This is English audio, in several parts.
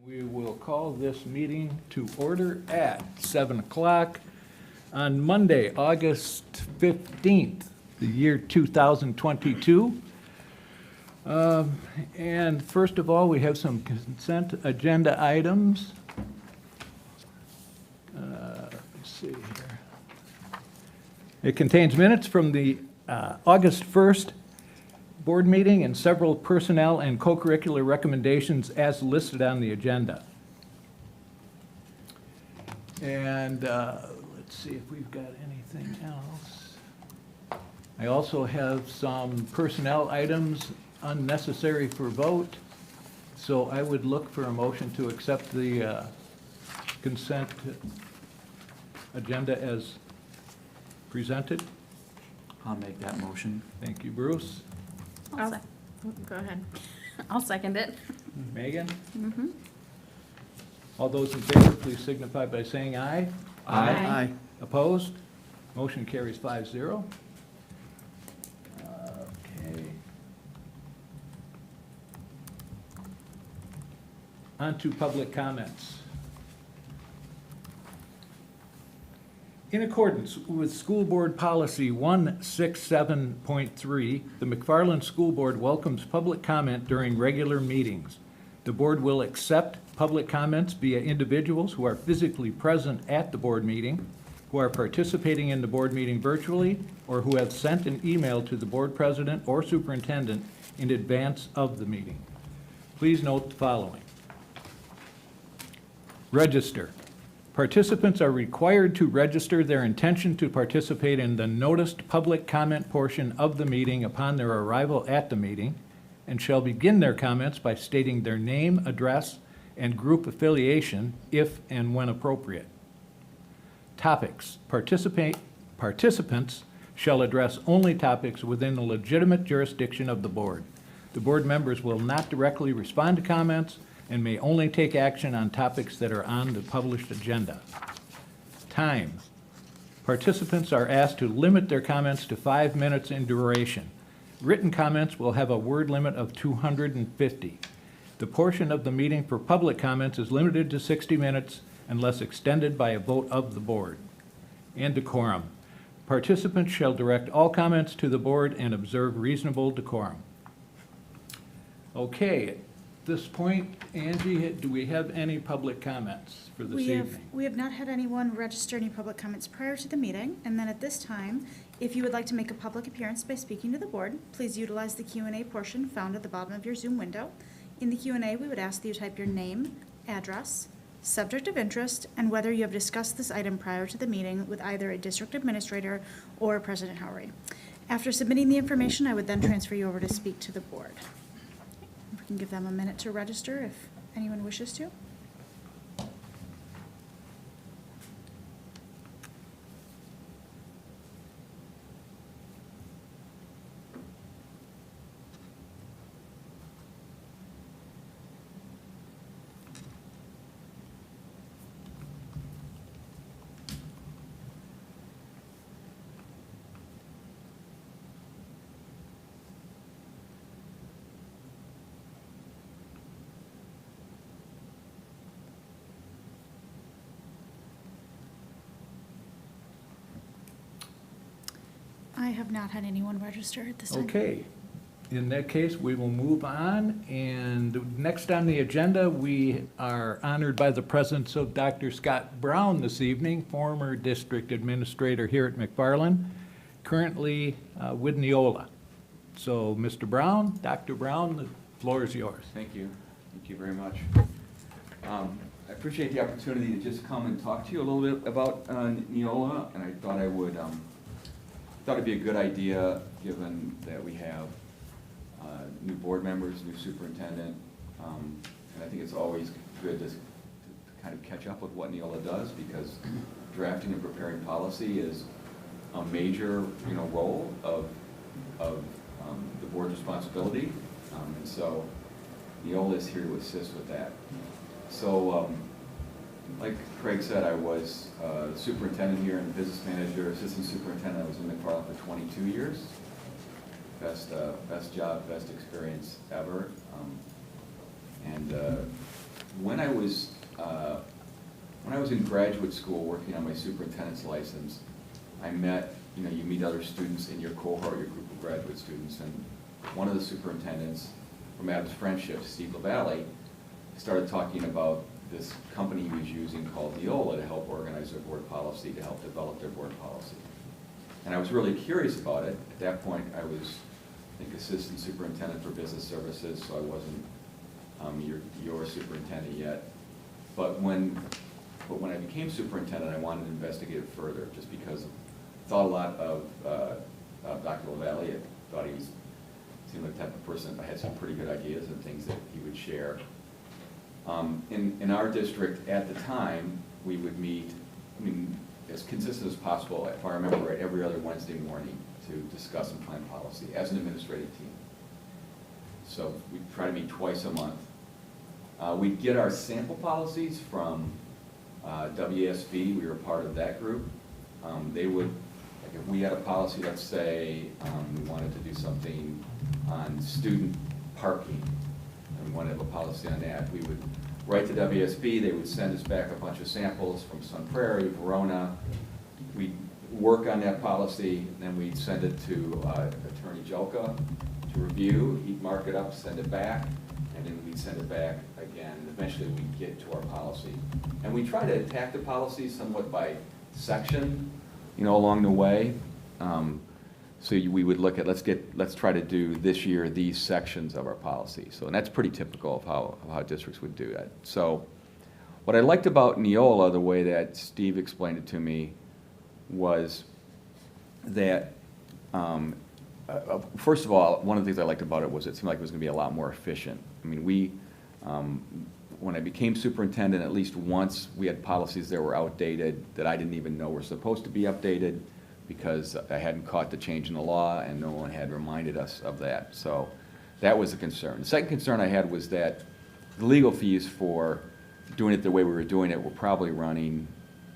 We will call this meeting to order at 7 o'clock on Monday, August 15th, the year 2022. And first of all, we have some consent agenda items. Let's see here. It contains minutes from the August 1st board meeting and several personnel and co-curricular recommendations as listed on the agenda. And let's see if we've got anything else. I also have some personnel items unnecessary for vote, so I would look for a motion to accept the consent agenda as presented. I'll make that motion. Thank you, Bruce. Go ahead. I'll second it. Megan? Mm-hmm. All those in favor, please signify by saying aye. Aye. Opposed? Motion carries 5-0. Okay. On to public comments. In accordance with School Board Policy 167.3, the McFarland School Board welcomes public comment during regular meetings. The board will accept public comments via individuals who are physically present at the board meeting, who are participating in the board meeting virtually, or who have sent an email to the board president or superintendent in advance of the meeting. Please note the following. Register. Participants are required to register their intention to participate in the noticed public comment portion of the meeting upon their arrival at the meeting, and shall begin their comments by stating their name, address, and group affiliation, if and when appropriate. Topics. Participants shall address only topics within the legitimate jurisdiction of the board. The board members will not directly respond to comments and may only take action on topics that are on the published agenda. Time. Participants are asked to limit their comments to 5 minutes in duration. Written comments will have a word limit of 250. The portion of the meeting for public comments is limited to 60 minutes unless extended by a vote of the board. And decorum. Participants shall direct all comments to the board and observe reasonable decorum. Okay, at this point, Angie, do we have any public comments for this evening? We have not had anyone register any public comments prior to the meeting, and then at this time, if you would like to make a public appearance by speaking to the board, please utilize the Q&A portion found at the bottom of your Zoom window. In the Q&A, we would ask that you type your name, address, subject of interest, and whether you have discussed this item prior to the meeting with either a district administrator or President Howery. After submitting the information, I would then transfer you over to speak to the board. We can give them a minute to register if anyone wishes to. I have not had anyone register at this time. Okay, in that case, we will move on, and next on the agenda, we are honored by the presence of Dr. Scott Brown this evening, former district administrator here at McFarland, currently with Neola. So, Mr. Brown, Dr. Brown, the floor is yours. Thank you. Thank you very much. I appreciate the opportunity to just come and talk to you a little bit about Neola, and I thought it'd be a good idea, given that we have new board members, new superintendent, and I think it's always good to kind of catch up with what Neola does, because drafting and preparing policy is a major, role of the board's responsibility, and so Neola is here to assist with that. So, like Craig said, I was superintendent here and business manager, assistant superintendent. I was in McFarland for 22 years. Best job, best experience ever. And when I was in graduate school working on my superintendent's license, I met, you meet other students in your cohort, your group of graduate students, and one of the superintendents from Adams Friendship, Steve LaValle, started talking about this company he was using called Neola to help organize their board policy, to help develop their board policy. And I was really curious about it. At that point, I was, I think, assistant superintendent for business services, so I wasn't your superintendent yet. But when I became superintendent, I wanted to investigate it further, just because I thought a lot of Dr. LaValle. I thought he seemed like the type of person that had some pretty good ideas and things that he would share. In our district at the time, we would meet, as consistent as possible, if I remember right, every other Wednesday morning to discuss and plan policy as an administrative team. So we'd try to meet twice a month. We'd get our sample policies from WSB. We were part of that group. They would, like if we had a policy, let's say we wanted to do something on student parking, and we wanted to have a policy on that, we would write to WSB. They would send us back a bunch of samples from Sun Prairie, Verona. We'd work on that policy, and then we'd send it to Attorney Jelka to review. He'd mark it up, send it back, and then we'd send it back again. And eventually we'd get to our policy. And we try to attack the policy somewhat by section, along the way. So we would look at, let's try to do this year these sections of our policy. So, and that's pretty typical of how districts would do that. So what I liked about Neola, the way that Steve explained it to me, was that, first of all, one of the things I liked about it was it seemed like it was going to be a lot more efficient. I mean, when I became superintendent, at least once we had policies that were outdated that I didn't even know were supposed to be updated, because I hadn't caught the change in the law and no one had reminded us of that. So that was a concern. The second concern I had was that the legal fees for doing it the way we were doing it were probably running,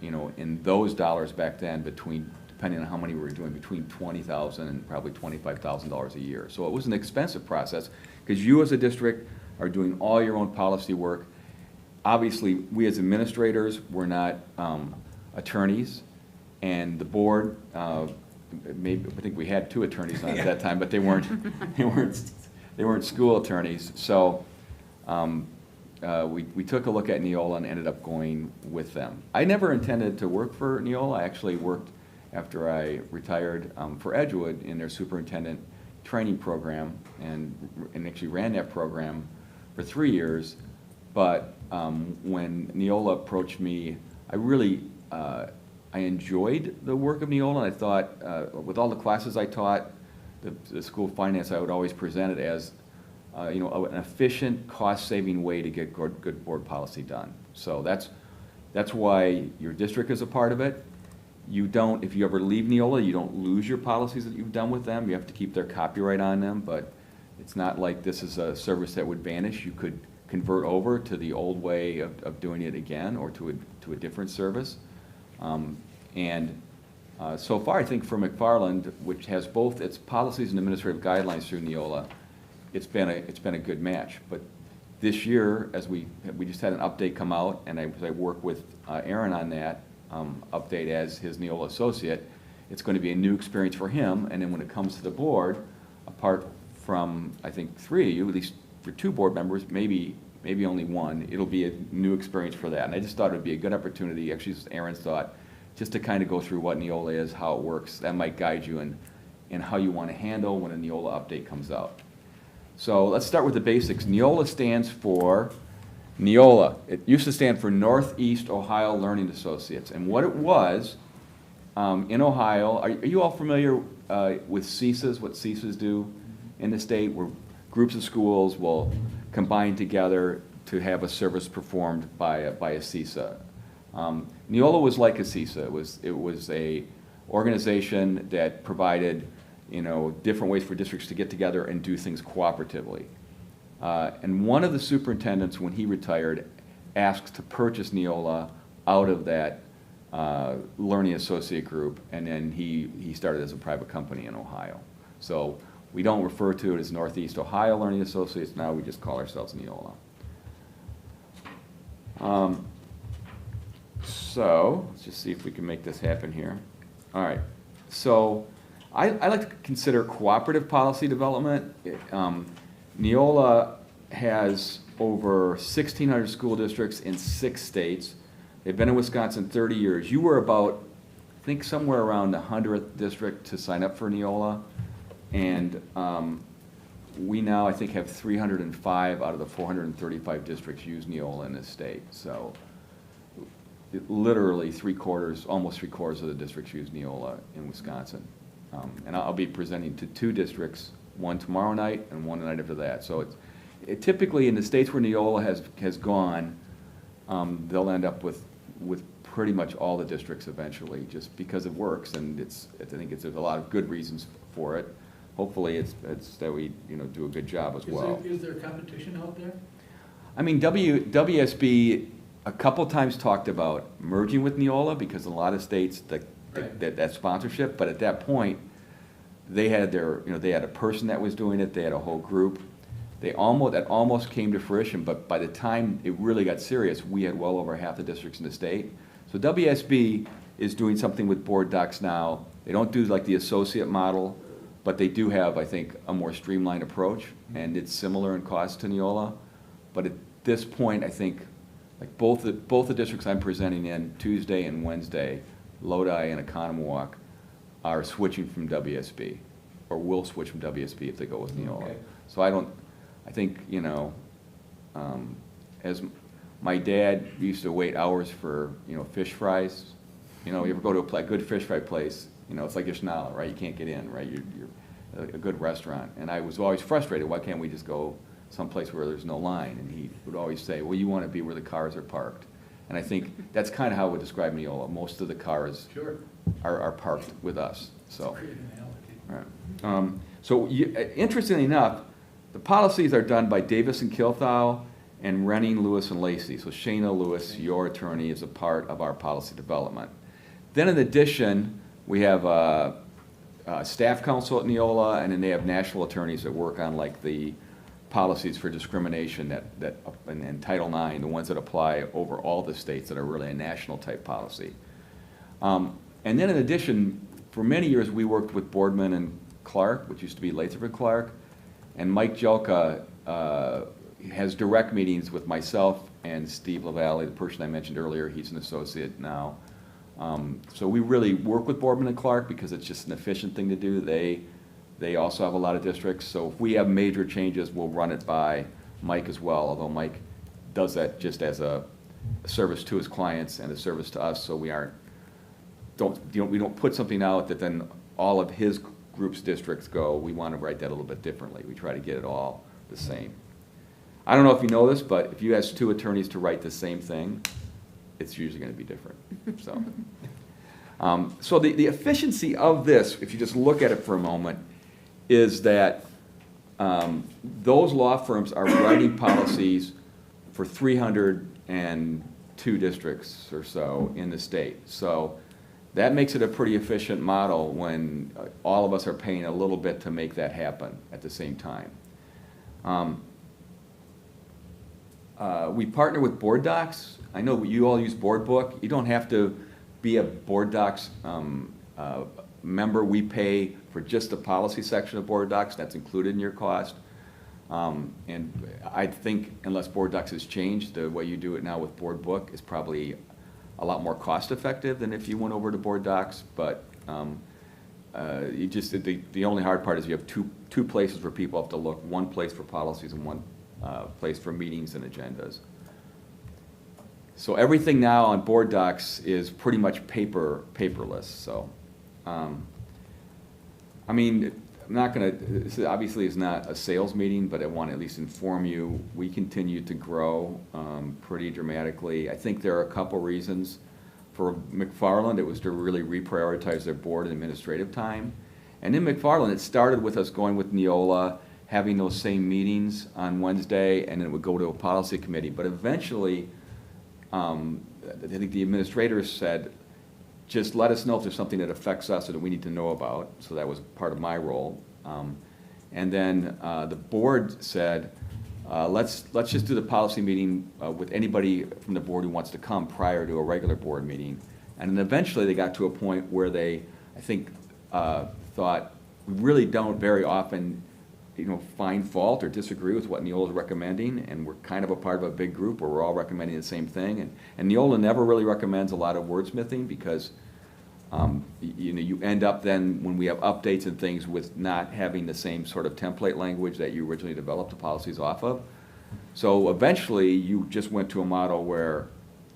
in those dollars back then, depending on how many we were doing, between $20,000 and probably $25,000 a year. So it was an expensive process, because you as a district are doing all your own policy work. Obviously, we as administrators, we're not attorneys. And the board, maybe I think we had 2 attorneys on at that time, but they weren't school attorneys. So we took a look at Neola and ended up going with them. I never intended to work for Neola. I actually worked after I retired for Edgewood in their superintendent training program, and actually ran that program for 3 years. But when Neola approached me, I enjoyed the work of Neola, and I thought, with all the classes I taught, the School of Finance, I would always present it as, an efficient, cost-saving way to get good board policy done. So that's why your district is a part of it. You don't, if you ever leave Neola, you don't lose your policies that you've done with them. You have to keep their copyright on them, but it's not like this is a service that would vanish. You could convert over to the old way of doing it again, or to a different service. So far, I think for McFarland, which has both its policies and administrative guidelines through Neola, it's been a good match. But this year, as we just had an update come out, and I work with Aaron on that update as his Neola associate, it's going to be a new experience for him. And then when it comes to the board, apart from I think 3 of you, at least for 2 board members, maybe only 1, it'll be a new experience for that. And I just thought it would be a good opportunity, actually this was Aaron's thought, just to kind of go through what Neola is, how it works. That might guide you in how you want to handle when a Neola update comes out. So let's start with the basics. Neola stands for Neola. It used to stand for Northeast Ohio Learning Associates. And what it was, in Ohio, are you all familiar with CESAs, what CESAs do in the state, where groups of schools will combine together to have a service performed by a CESA. Neola was like a CESA. It was a organization that provided, different ways for districts to get together and do things cooperatively. And one of the superintendents, when he retired, asked to purchase Neola out of that learning associate group, and then he started as a private company in Ohio. So we don't refer to it as Northeast Ohio Learning Associates now, we just call ourselves Neola. So, let's just see if we can make this happen here. All right, so I like to consider cooperative policy development. Neola has over 1,600 school districts in 6 states. They've been in Wisconsin 30 years. You were about, I think, somewhere around the 100th district to sign up for Neola. And we now, I think, have 305 out of the 435 districts use Neola in this state. So literally almost three quarters of the districts use Neola in Wisconsin. And I'll be presenting to 2 districts, one tomorrow night and one the night after that. So it typically in the states where Neola has gone, they'll end up with pretty much all the districts eventually, just because it works, and I think there's a lot of good reasons for it. Hopefully, it's that we do a good job as well. Is there competition out there? I mean, WSB a couple times talked about merging with Neola because a lot of states that sponsorship, but at that point, they had they had a person that was doing it, they had a whole group. That almost came to fruition, but by the time it really got serious, we had well over half the districts in the state. So WSB is doing something with board docs now. They don't do like the associate model, but they do have, I think, a more streamlined approach, and it's similar in cost to Neola. But at this point, I think, like both the districts I'm presenting in Tuesday and Wednesday, Lodi and Economowoc, are switching from WSB, or will switch from WSB if they go with Neola. Okay. So I think, as my dad used to wait hours for, fish fries. You ever go to a good fish fry place, it's like your Schnala, right? You can't get in, right? You're a good restaurant. And I was always frustrated, why can't we just go someplace where there's no line? And he would always say, well, you want to be where the cars are parked. And I think that's kind of how I would describe Neola. Most of the cars Sure. are parked with us, so. Great analogy. Right. Interestingly enough, the policies are done by Davis and Kilthau and Renning, Lewis, and Lacey. So Shayna Lewis, your attorney, is a part of our policy development. Then in addition, we have a staff counsel at Neola, and then they have national attorneys that work on like the policies for discrimination and Title IX, the ones that apply over all the states that are really a national type policy. And then in addition, for many years we worked with Boardman and Clark, which used to be Lathrop and Clark, and Mike Jelka has direct meetings with myself and Steve LaValle, the person I mentioned earlier. He's an associate now. So we really work with Boardman and Clark because it's just an efficient thing to do. They also have a lot of districts, so if we have major changes, we'll run it by Mike as well, although Mike does that just as a service to his clients and a service to us, so we don't put something out that then all of his group's districts go. We want to write that a little bit differently. We try to get it all the same. I don't know if you know this, but if you ask 2 attorneys to write the same thing, it's usually going to be different. So the efficiency of this, if you just look at it for a moment, is that those law firms are writing policies for 302 districts or so in the state. So that makes it a pretty efficient model when all of us are paying a little bit to make that happen at the same time. We partner with Board Docs. I know you all use Board Book. You don't have to be a Board Docs member. We pay for just the policy section of Board Docs. That's included in your cost. And I think unless Board Docs has changed, the way you do it now with Board Book is probably a lot more cost effective than if you went over to Board Docs. But the only hard part is you have two places where people have to look, one place for policies and one place for meetings and agendas. So everything now on Board Docs is pretty much paperless. So, I mean, I'm not going to, this obviously is not a sales meeting, but I want to at least inform you, we continue to grow pretty dramatically. I think there are a couple reasons. For McFarland, it was to really reprioritize their board and administrative time. And in McFarland, it started with us going with Neola, having those same meetings on Wednesday, and then it would go to a policy committee. But eventually, I think the administrators said, just let us know if there's something that affects us or that we need to know about. So that was part of my role. And then the board said, let's just do the policy meeting with anybody from the board who wants to come prior to a regular board meeting. And then eventually they got to a point where they, I think, thought, we really don't very often, find fault or disagree with what Neola's recommending, and we're kind of a part of a big group where we're all recommending the same thing. And Neola never really recommends a lot of wordsmithing because you end up then, when we have updates and things, with not having the same sort of template language that you originally developed the policies off of. So eventually, you just went to a model where,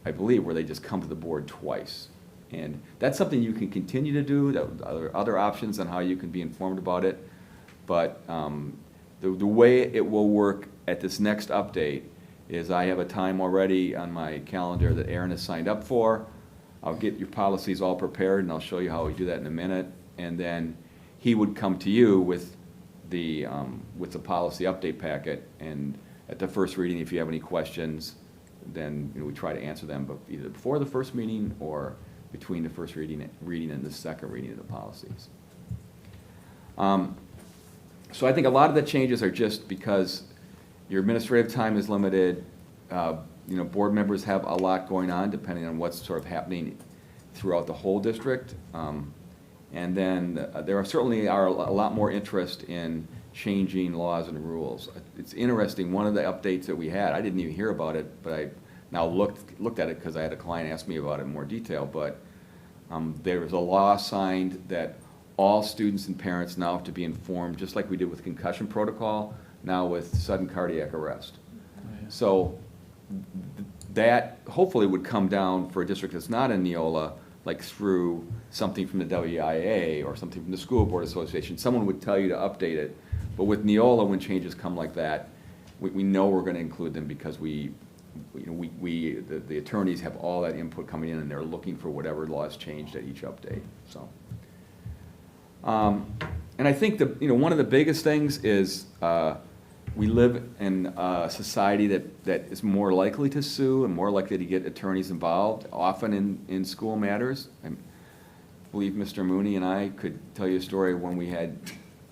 I believe, where they just come to the board twice. And that's something you can continue to do. There are other options on how you can be informed about it. But the way it will work at this next update is I have a time already on my calendar that Aaron has signed up for. I'll get your policies all prepared, and I'll show you how we do that in a minute. And then he would come to you with the policy update packet. And at the first reading, if you have any questions, then we try to answer them, but either before the first meeting or between the first reading and the second reading of the policies. So I think a lot of the changes are just because your administrative time is limited. Board members have a lot going on depending on what's sort of happening throughout the whole district. And then there certainly are a lot more interest in changing laws and rules. It's interesting, one of the updates that we had, I didn't even hear about it, but I now looked at it because I had a client ask me about it in more detail, but there was a law signed that all students and parents now have to be informed, just like we did with concussion protocol, now with sudden cardiac arrest. Oh, yeah. So that hopefully would come down for a district that's not in Neola, like through something from the WIA or something from the School Board Association. Someone would tell you to update it. But with Neola, when changes come like that, we know we're going to include them because the attorneys have all that input coming in, and they're looking for whatever laws changed at each update. So, and I think one of the biggest things is we live in a society that is more likely to sue and more likely to get attorneys involved, often in school matters. I believe Mr. Mooney and I could tell you a story when we had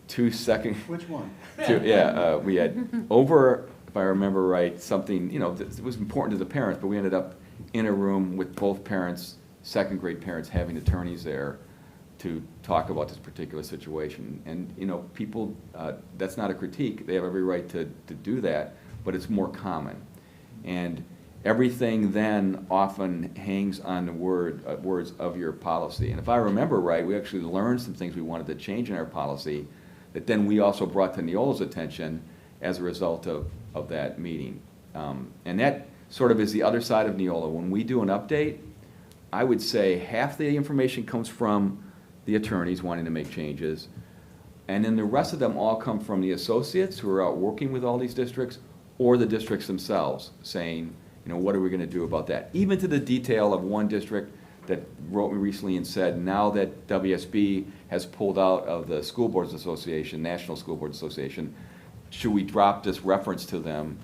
Which one? we had over, if I remember right, something, it was important to the parents, but we ended up in a room with both parents, second grade parents, having attorneys there to talk about this particular situation. And, people, that's not a critique, they have every right to do that, but it's more common. And everything then often hangs on the words of your policy. And if I remember right, we actually learned some things we wanted to change in our policy that then we also brought to Neola's attention as a result of that meeting. And that sort of is the other side of Neola. When we do an update, I would say half the information comes from the attorneys wanting to make changes, and then the rest of them all come from the associates who are out working with all these districts, or the districts themselves saying, what are we going to do about that? Even to the detail of one district that wrote me recently and said, now that WSB has pulled out of the School Boards Association, National School Boards Association, should we drop this reference to them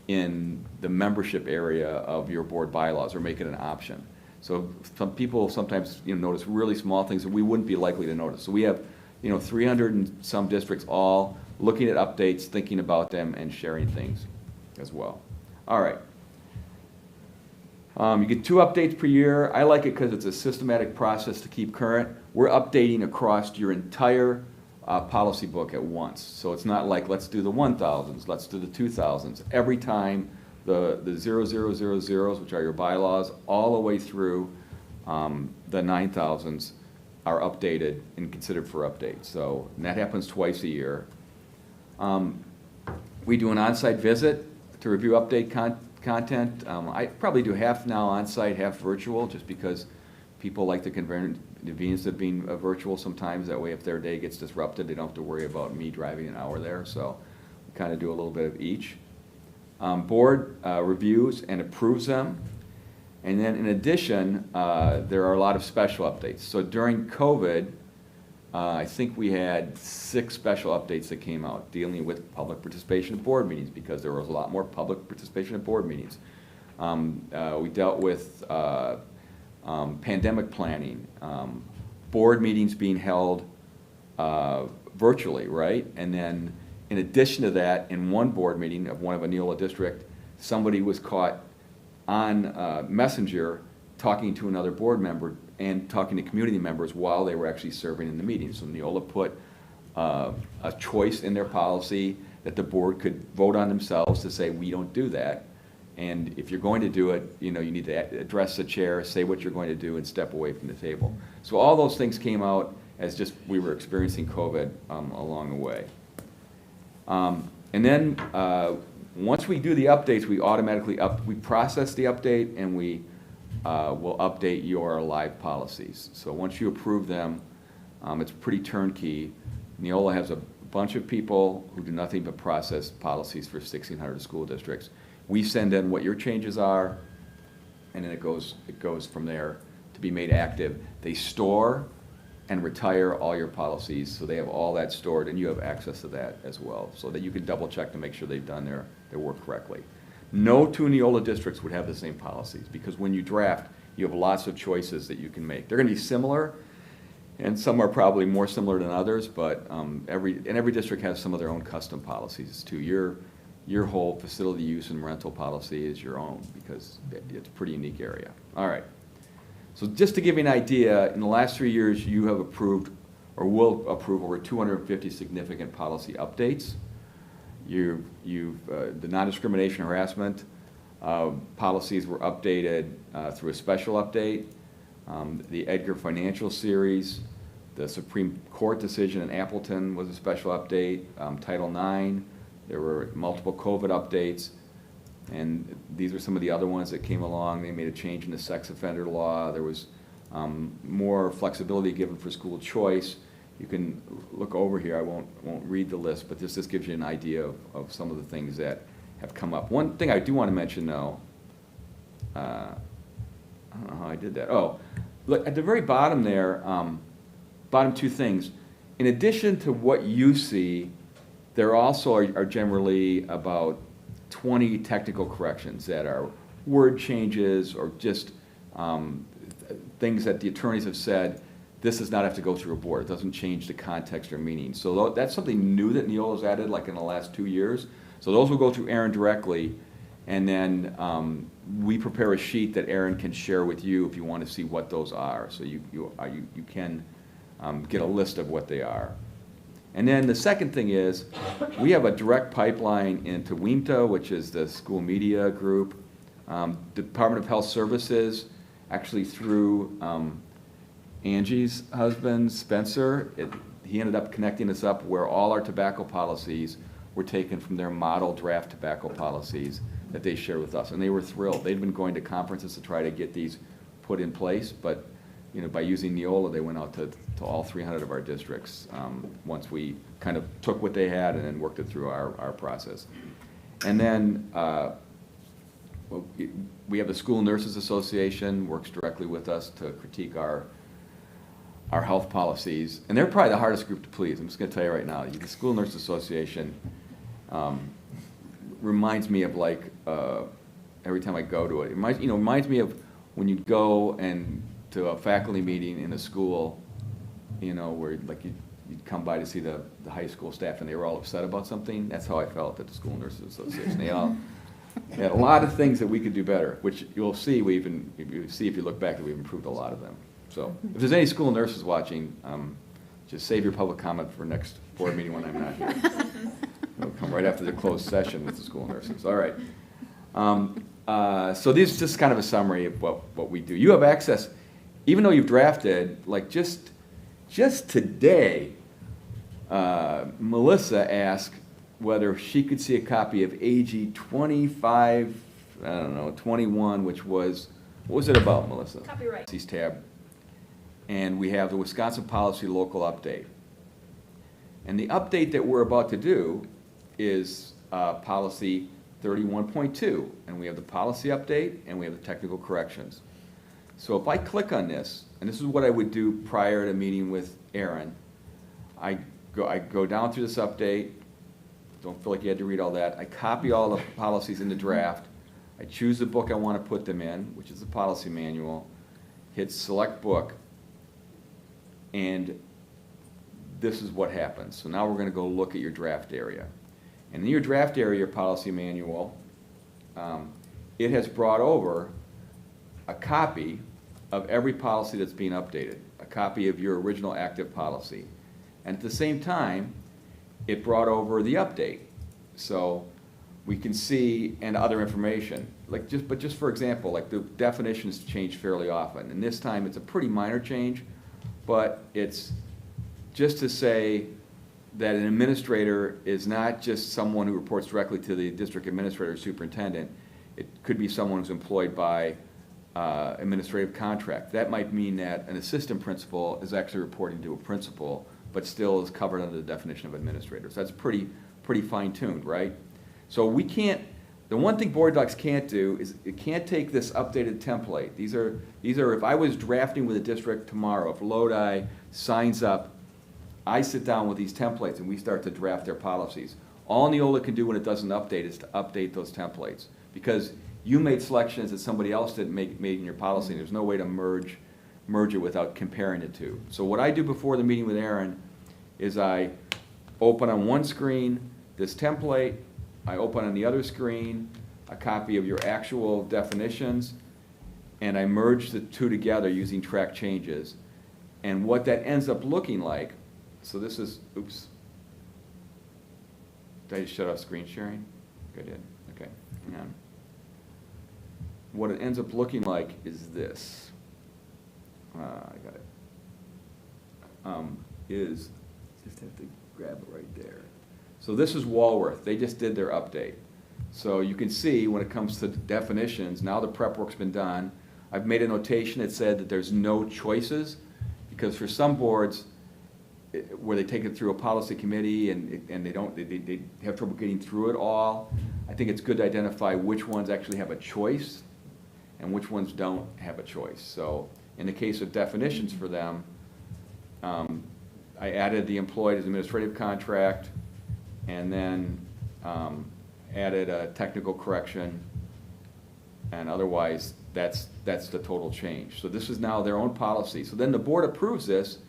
in the membership area of your board bylaws or make it an option? So some people sometimes notice really small things that we wouldn't be likely to notice. So we have 300 and some districts all looking at updates, thinking about them, and sharing things as well. All right. You get 2 updates per year. I like it because it's a systematic process to keep current. We're updating across your entire policy book at once. So it's not like, let's do the 1000s, let's do the 2000s. Every time the 0000s, which are your bylaws, all the way through the 9000s are updated and considered for update. So and that happens twice a year. We do an on-site visit to review update content. I probably do half now on-site, half virtual, just because people like the convenience of being virtual sometimes. That way, if their day gets disrupted, they don't have to worry about me driving an hour there. So we kind of do a little bit of each. Board reviews and approves them. And then in addition, there are a lot of special updates. So during COVID, I think we had 6 special updates that came out dealing with public participation at board meetings, because there was a lot more public participation at board meetings. We dealt with pandemic planning, board meetings being held virtually, right? And then in addition to that, in one board meeting of one of a Neola district, somebody was caught on Messenger talking to another board member and talking to community members while they were actually serving in the meeting. So Neola put a choice in their policy that the board could vote on themselves to say, we don't do that. And if you're going to do it, you need to address the chair, say what you're going to do, and step away from the table. So all those things came out as just we were experiencing COVID along the way. And then once we do the updates, we automatically we process the update, and we will update your live policies. So once you approve them, it's pretty turnkey. Neola has a bunch of people who do nothing but process policies for 1,600 school districts. We send in what your changes are, and then it goes from there to be made active. They store and retire all your policies, so they have all that stored, and you have access to that as well, so that you can double check to make sure they've done their work correctly. No two Neola districts would have the same policies, because when you draft, you have lots of choices that you can make. They're going to be similar, and some are probably more similar than others, but every district has some of their own custom policies too. Your whole facility use and rental policy is your own, because it's a pretty unique area. All right. So just to give you an idea, in the last 3 years, you have approved or will approve over 250 significant policy updates. The non-discrimination harassment policies were updated through a special update. The Edgar Financial Series, the Supreme Court decision in Appleton was a special update. Title IX, there were multiple COVID updates, and these are some of the other ones that came along. They made a change in the sex offender law. There was more flexibility given for school choice. You can look over here. I won't read the list, but this just gives you an idea of some of the things that have come up. One thing I do want to mention, though, I don't know how I did that. Oh, look, at the very bottom there, bottom two things. In addition to what you see, there also are generally about 20 technical corrections that are word changes or just things that the attorneys have said, this does not have to go through a board. It doesn't change the context or meaning. So that's something new that Neola's added like in the last 2 years. So those will go through Aaron directly, and then we prepare a sheet that Aaron can share with you if you want to see what those are. So you can get a list of what they are. And then the second thing is, we have a direct pipeline into WMCF, which is the school media group. Department of Health Services, actually through Angie's husband, Spencer, he ended up connecting us up where all our tobacco policies were taken from their model draft tobacco policies that they shared with us. And they were thrilled. They'd been going to conferences to try to get these put in place, but by using Neola, they went out to all 300 of our districts once we kind of took what they had and then worked it through our process. And then we have the School Nurses Association, works directly with us to critique our health policies. And they're probably the hardest group to please. I'm just going to tell you right now. The School Nurses Association reminds me of like, every time I go to it, reminds me of when you go and to a faculty meeting in a school, where like you'd come by to see the high school staff and they were all upset about something. That's how I felt at the School Nurses Association. They had a lot of things that we could do better, which you'll see if you look back that we've improved a lot of them. So if there's any school nurses watching, just save your public comment for next board meeting when I'm not here. It'll come right after the closed session with the school nurses. All right. So this is just kind of a summary of what we do. You have access. Even though you've drafted, like just today, Melissa asked whether she could see a copy of AG 25, 21, which was, what was it about, Melissa? Copyright. Tab. And we have the Wisconsin Policy Local Update. And the update that we're about to do is Policy 31.2. And we have the policy update and we have the technical corrections. So if I click on this, and this is what I would do prior to meeting with Aaron, I go down through this update, don't feel like you had to read all that, I copy all the policies in the draft, I choose the book I want to put them in, which is the policy manual, hit select book, and this is what happens. So now we're going to go look at your draft area. And in your draft area policy manual, it has brought over a copy of every policy that's being updated, a copy of your original active policy. And at the same time, it brought over the update. So we can see, and other information, like just for example, like the definitions change fairly often. And this time it's a pretty minor change, but it's just to say that an administrator is not just someone who reports directly to the district administrator or superintendent. It could be someone who's employed by administrative contract. That might mean that an assistant principal is actually reporting to a principal, but still is covered under the definition of administrator. So that's pretty fine-tuned, right? So we can't, the one thing board docs can't do is it can't take this updated template. These are, if I was drafting with a district tomorrow, if Lodi signs up, I sit down with these templates and we start to draft their policies. All Neola can do when it doesn't update is to update those templates, because you made selections that somebody else didn't make in your policy, and there's no way to merge it without comparing the two. So what I do before the meeting with Aaron is I open on one screen this template, I open on the other screen a copy of your actual definitions, and I merge the two together using track changes. And what that ends up looking like, so this is, oops. Did I just shut off screen sharing? I did, okay, hang on. What it ends up looking like is this. I got it. Just have to grab it right there. So this is Walworth. They just did their update. So you can see when it comes to definitions, now the prep work's been done. I've made a notation that said that there's no choices, because for some boards, where they take it through a policy committee and they have trouble getting through it all, I think it's good to identify which ones actually have a choice and which ones don't have a choice. So in the case of definitions for them, I added the employed as administrative contract, and then added a technical correction, and otherwise that's the total change. So this is now their own policy. So then the board approves this,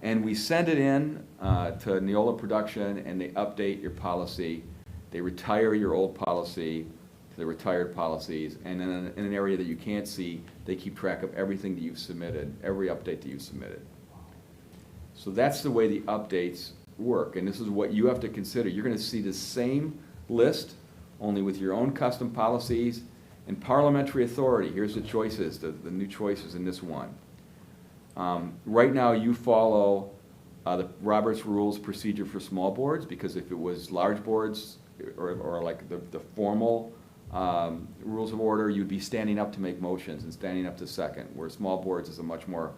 and we send it in to Neola Production, and they update your policy. They retire your old policy to the retired policies, and then in an area that you can't see, they keep track of everything that you've submitted, every update that you've submitted. So that's the way the updates work, and this is what you have to consider. You're going to see the same list, only with your own custom policies and parliamentary authority. Here's the choices, the new choices in this one. Right now, you follow the Robert's Rules procedure for small boards, because if it was large boards or like the formal rules of order, you'd be standing up to make motions and standing up to second, where small boards is a much more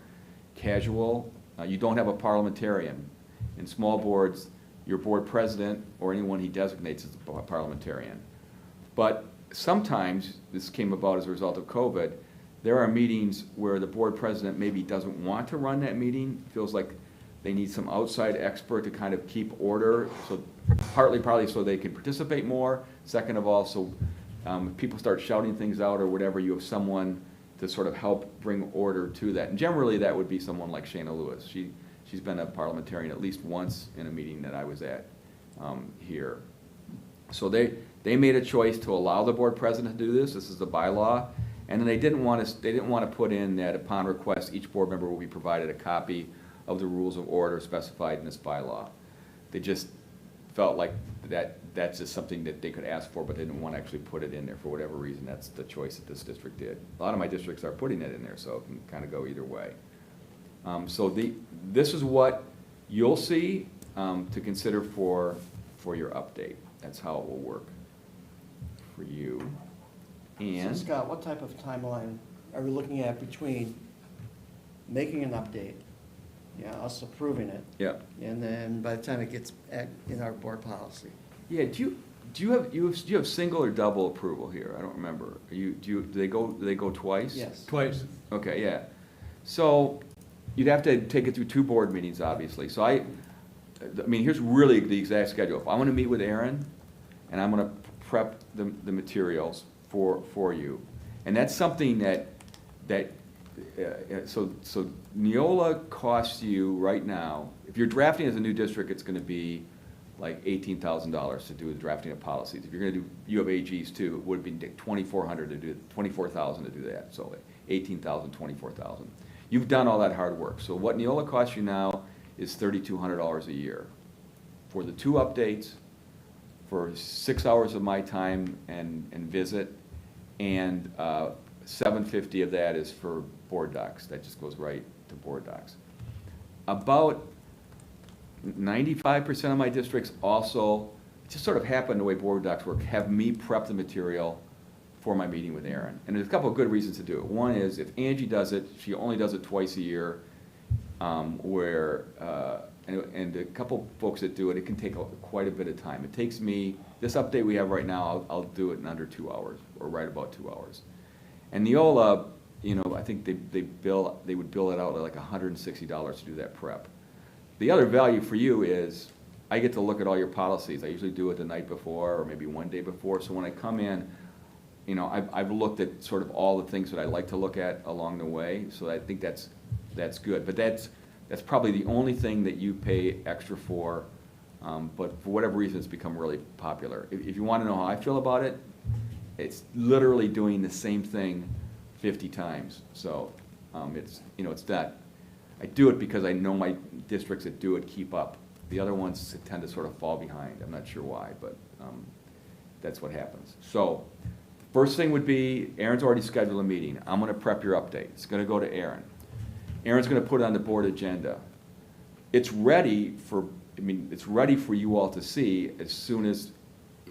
casual. You don't have a parliamentarian. In small boards, your board president or anyone he designates is a parliamentarian. But sometimes, this came about as a result of COVID, there are meetings where the board president maybe doesn't want to run that meeting, feels like they need some outside expert to kind of keep order, so partly so they can participate more. Second of all, so if people start shouting things out or whatever, you have someone to sort of help bring order to that. And generally, that would be someone like Shana Lewis. She's been a parliamentarian at least once in a meeting that I was at here. So they made a choice to allow the board president to do this. This is the bylaw. And then they didn't want to put in that upon request, each board member will be provided a copy of the rules of order specified in this bylaw. They just felt like that's just something that they could ask for, but they didn't want to actually put it in there for whatever reason. That's the choice that this district did. A lot of my districts are putting it in there, so it can kind of go either way. So this is what you'll see to consider for your update. That's how it will work for you. And So Scott, what type of timeline are we looking at between making an update, us approving it, yeah, and then by the time it gets in our board policy? yeah. Do you have single or double approval here? I don't remember. Do they go twice? Yes. Twice. Okay, yeah. So you'd have to take it through 2 board meetings, obviously. So I mean, here's really the exact schedule. If I want to meet with Aaron, and I'm going to prep the materials for you, and that's something so Neola costs you right now. If you're drafting as a new district, it's going to be like $18,000 to do the drafting of policies. If you're gonna do U of AGs too, it would be $2,400 to do, $24,000 to do that, so $18,000, $24,000. You've done all that hard work, so what Neola costs you now is $3,200 a year. For the 2 updates, for 6 hours of my time and visit, and $750 of that is for board docs. That just goes right to board docs. About 95% of my districts also, it just sort of happened the way board docs work, have me prep the material for my meeting with Aaron. And there's a couple of good reasons to do it. One is if Angie does it, she only does it twice a year, and a couple folks that do it, it can take quite a bit of time. It takes me, this update we have right now, I'll do it in under 2 hours, or right about 2 hours. And Neola, you know, I think they would bill it out at like $160 to do that prep. The other value for you is I get to look at all your policies. I usually do it the night before or maybe one day before. So when I come in, you know, I've looked at sort of all the things that I like to look at along the way. So I think that's good. But that's probably the only thing that you pay extra for. But for whatever reason, it's become really popular. If you want to know how I feel about it, it's literally doing the same thing 50 times. So it's, you know, it's not. I do it because I know my districts that do it keep up. The other ones tend to sort of fall behind. I'm not sure why, but that's what happens. So first thing would be, Aaron's already scheduled a meeting. I'm going to prep your update. It's going to go to Aaron. Aaron's going to put it on the board agenda. It's ready for, it's ready for you all to see as soon as,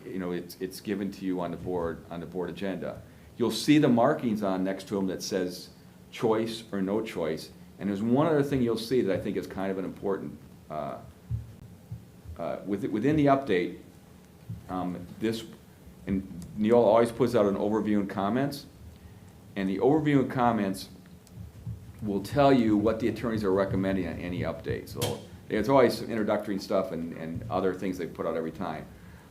you know, it's given to you on the board agenda. You'll see the markings on next to them that says choice or no choice. And there's one other thing you'll see that I think is kind of an important, within the update, and Neola always puts out an overview and comments, and the overview and comments will tell you what the attorneys are recommending on any update. So there's always some introductory stuff and other things they put out every time.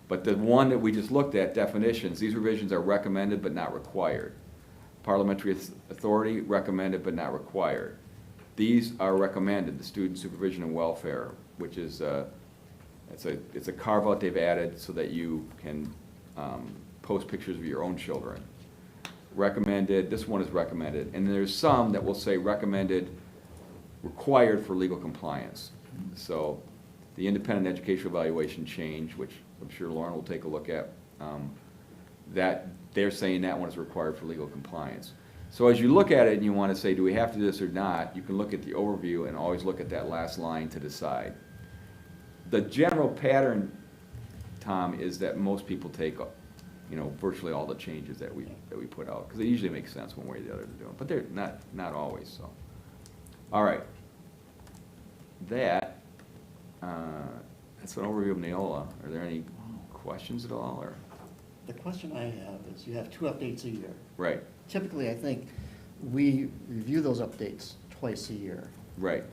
But the one that we just looked at, definitions, these revisions are recommended but not required. Parliamentary authority, recommended but not required. These are recommended, the student supervision and welfare, which is it's a carve-out they've added so that you can post pictures of your own children. Recommended, this one is recommended, and there's some that will say recommended, required for legal compliance. So the independent educational evaluation change, which I'm sure Lauren will take a look at, that they're saying that one is required for legal compliance. So as you look at it and you want to say, do we have to do this or not, you can look at the overview and always look at that last line to decide. The general pattern, Tom, is that most people take, you know, virtually all the changes that we put out, because they usually make sense one way or the other to do them, but they're not always. So, all right, that's an overview of Neola. Are there any questions at all, or? The question I have is, you have 2 updates a year. Right. Typically, I think we review those updates twice a year. Right.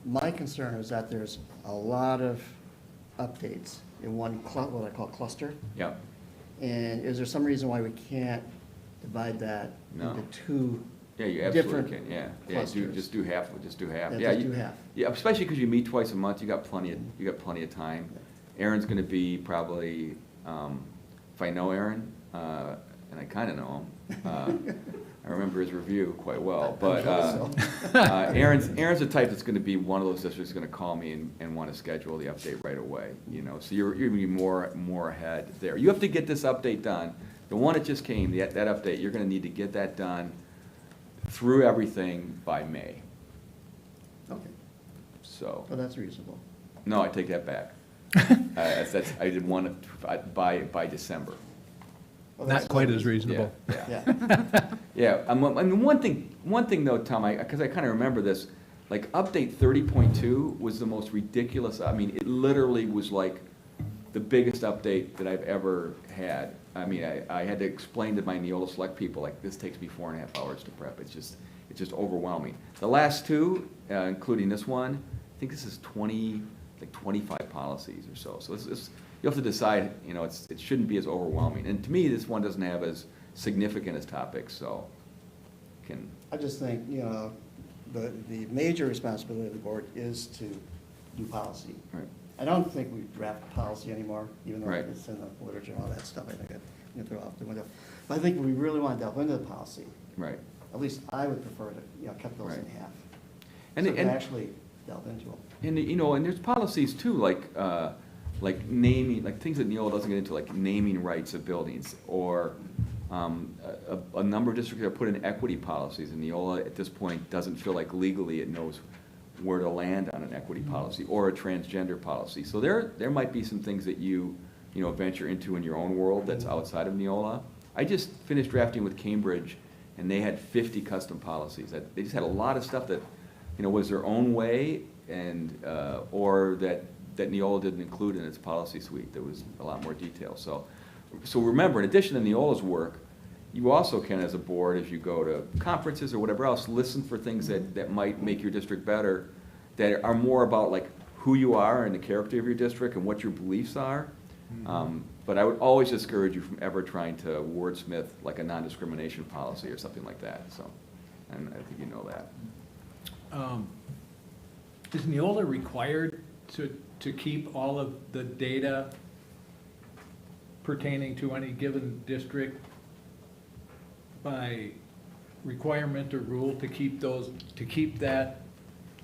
My concern is that there's a lot of updates in one, what I call cluster. Yeah. And is there some reason why we can't divide that No. into 2 Yeah, you absolutely different can. Yeah. clusters? Just do half. Just do half. Yeah, just do half. Yeah, especially because you meet twice a month. You got plenty of time. Aaron's going to be probably, if I know Aaron, and I kind of know him. I remember his review quite well, but Aaron's the type that's going to be one of those that's just going to call me and want to schedule the update right away. You know, so you're going to be more ahead there. You have to get this update done. The one that just came, that update, you're going to need to get that done through everything by May. Okay, So. well, that's reasonable. No, I take that back. I did one by December. Well, Not that's quite still as reasonable. Yeah. Yeah, Yeah, I mean, one thing though, Tom, because I kind of remember this, like update 30.2 was the most ridiculous. I mean, it literally was like the biggest update that I've ever had. I mean, I had to explain to my Neola Select people, like, this takes me 4.5 hours to prep. It's just overwhelming. The last 2, including this one, I think this is 25 policies or so. So you have to decide, you know, it shouldn't be as overwhelming. And to me, this one doesn't have as significant as topics, so I just think, you know, the major responsibility of the board is to do policy. Right. I don't think we draft policy anymore, even though Right. it's in the literature and all that stuff, I think it, you can throw it out the window. But I think we really want to delve into the policy. Right. At least I would prefer to, cut those in Right. half. And- So we can and- actually delve into them. And, and there's policies too, like naming, like things that Neola doesn't get into, like naming rights of buildings, or a number of districts have put in equity policies, and Neola at this point doesn't feel like legally it knows where to land on an equity policy or a transgender policy. So there might be some things that you venture into in your own world that's outside of Neola. I just finished drafting with Cambridge, and they had 50 custom policies. They just had a lot of stuff that, was their own way, and or that Neola didn't include in its policy suite. There was a lot more detail. So remember, in addition to Neola's work, you also can, as a board, if you go to conferences or whatever else, listen for things that might make your district better, that are more about like who you are and the character of your district and what your beliefs are. But I would always discourage you from ever trying to wordsmith like a non-discrimination policy or something like that. So, and I think you know that. Is Neola required to keep all of the data pertaining to any given district by requirement or rule to keep that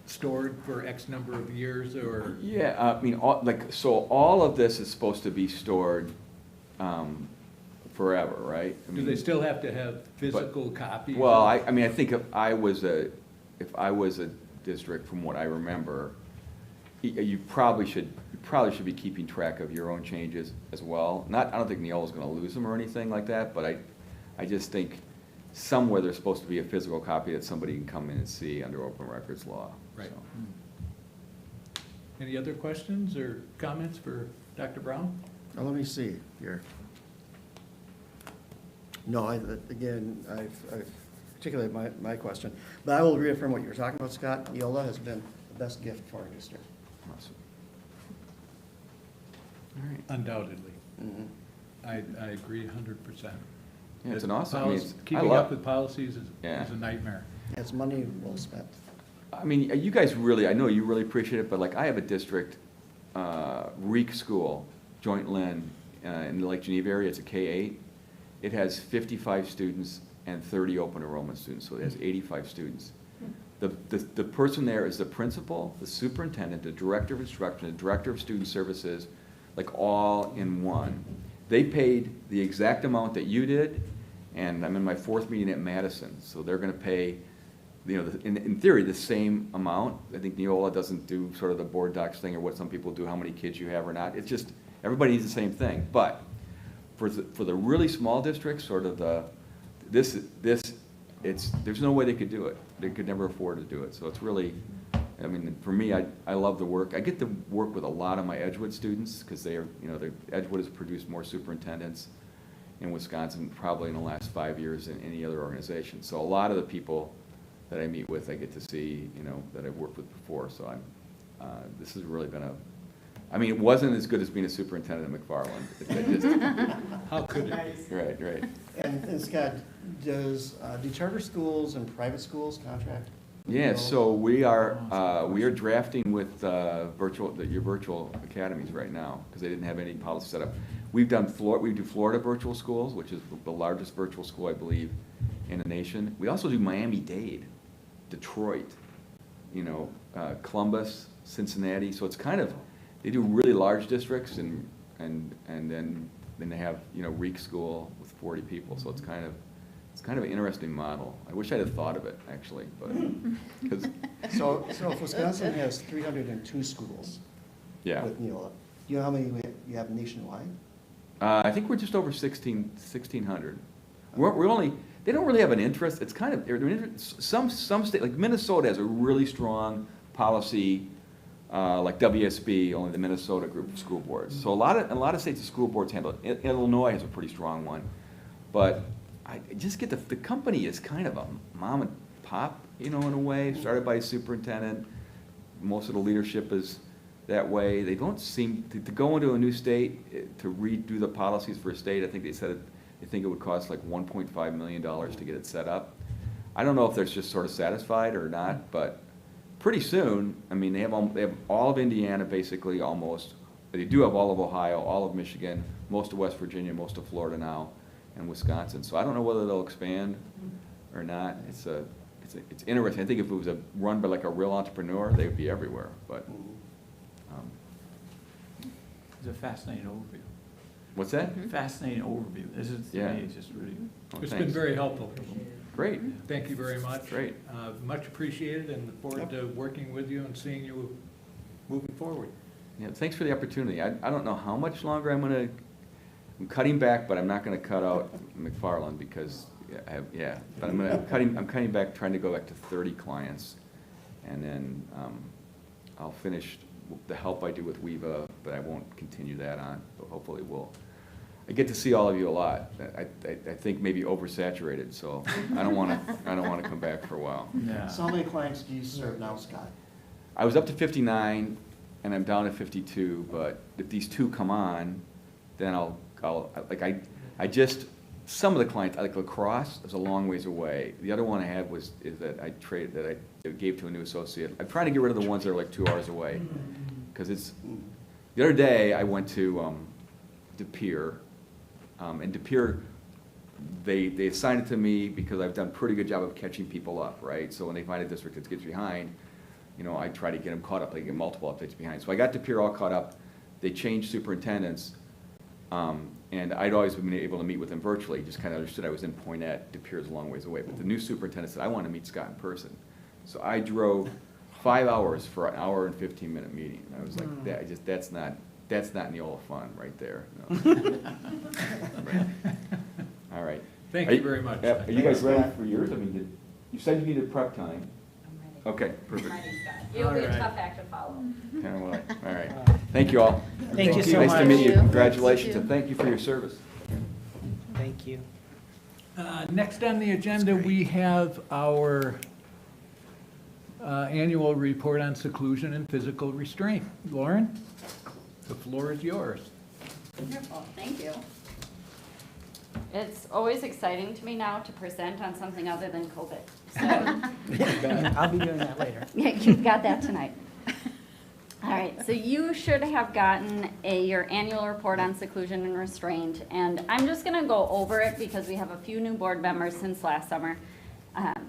stored for X number of years, or? Yeah, I mean, all of this is supposed to be stored forever, right? I Do mean, they still have to have physical copies? Well, I mean, I think if I was a district, from what I remember, you probably should be keeping track of your own changes as well. I don't think Neola's gonna lose them or anything like that, but I just think somewhere there's supposed to be a physical copy that somebody can come in and see under open records law. Right. So. Any other questions or comments for Dr. Brown? Now, let me see here. No, again, I've articulated my question, but I will reaffirm what you were talking about, Scott. Neola has been the best gift for our district. Awesome. All right. Undoubtedly. Mhm. I agree 100%. Yeah, it's an awesome, I mean, Keeping up with policies Yeah. is a nightmare. It's money well spent. I mean, you guys really, I know you really appreciate it, but like I have a district, Reek School, Joint Lynn, in the Lake Geneva area, it's a K-8. It has 55 students and 30 open enrollment students, so it has 85 students. The person there is the principal, the superintendent, the director of instruction, the director of student services, like all in one. They paid the exact amount that you did, and I'm in my 4th meeting at Madison, so they're gonna pay, in theory, the same amount. I think Neola doesn't do sort of the board docs thing or what some people do, how many kids you have or not. It's just, everybody needs the same thing. But for the really small districts, sort of there's no way they could do it. They could never afford to do it. So it's really, I mean, for me, I love the work. I get to work with a lot of my Edgewood students because Edgewood has produced more superintendents in Wisconsin probably in the last 5 years than any other organization. So a lot of the people that I meet with, I get to see, that I've worked with before. So this has really been I mean, it wasn't as good as being a superintendent at McFarland. How could it be? Right. And Scott, do charter schools and private schools contract? Yeah, so we are drafting with your virtual academies right now, because they didn't have any policy set up. We do Florida virtual schools, which is the largest virtual school, I believe, in the nation. We also do Miami-Dade, Detroit, Columbus, Cincinnati. So it's kind of, they do really large districts, and then they have Reek School with 40 people. So it's kind of an interesting model. I wish I'd have thought of it, actually, but because So if Wisconsin has 302 schools yeah, with Neola, do you know how many you have nationwide? I think we're just over 1,600. We're only, they don't really have an interest. It's kind of, some state, like Minnesota has a really strong policy, like WSB, only the Minnesota group of school boards. So a lot of states, the school boards handle it. Illinois has a pretty strong one, but I just get the company is kind of a mom and pop, in a way, started by a superintendent. Most of the leadership is that way. They don't seem to go into a new state to redo the policies for a state. I think they said they think it would cost like $1.5 million to get it set up. I don't know if they're just sort of satisfied or not, but pretty soon, I mean, they have all of Indiana, basically, almost. They do have all of Ohio, all of Michigan, most of West Virginia, most of Florida now, and Wisconsin. So I don't know whether they'll expand or not. It's interesting. I think if it was run by like a real entrepreneur, they would be everywhere, but. It's a fascinating overview. What's that? Fascinating overview. This is, to Yeah. me, it's just really, Oh, It's been thanks. very helpful. Great. Thank you very much. Great. Much appreciated, and look forward to working with you and seeing you moving forward. Yeah, thanks for the opportunity. I don't know how much longer I'm cutting back, but I'm not gonna cut out McFarland because, but I'm cutting back, trying to go back to 30 clients. And then, I'll finish the help I do with WEVA, but I won't continue that on, but hopefully I get to see all of you a lot. I think maybe oversaturated, so I don't wanna come back for a while. yeah. So how many clients do you serve now, Scott? I was up to 59, and I'm down to 52, but if these two come on, then some of the clients, like lacrosse, is a long ways away. The other one I had that I gave to a new associate. I'm trying to get rid of the ones that are like 2 hours away, because the other day I went to De Pere, and De Pere, they assigned it to me because I've done a pretty good job of catching people up, right? So when they find a district that gets behind, I try to get them caught up, they get multiple updates behind. So I got De Pere all caught up. They changed superintendents, and I'd always been able to meet with them virtually, just kind of understood I was in Poinette, De Pere's a long ways away. But the new superintendent said, I want to meet Scott in person. So I drove 5 hours for an hour and 15-minute meeting. I was like, that's not Neola fun right there. No. Right. All right. Thank you very much. Are you guys ready for yours? I mean, you said you needed prep time. I'm ready. Okay, perfect. I'm ready, Scott. It'll be a tough act to follow. All right. Thank you all. Thank you so Nice to meet you. Thank you. Congratulations, and thank you for your service. Thank you. Next on the agenda, we have our annual report on seclusion and physical restraint. Lauren, the floor is yours. Wonderful, thank you. It's always exciting to me now to present on something other than COVID. So, I'll be doing that later. yeah, you've got that tonight. All right, so you should have gotten your annual report on seclusion and restraint, and I'm just gonna go over it because we have a few new board members since last summer.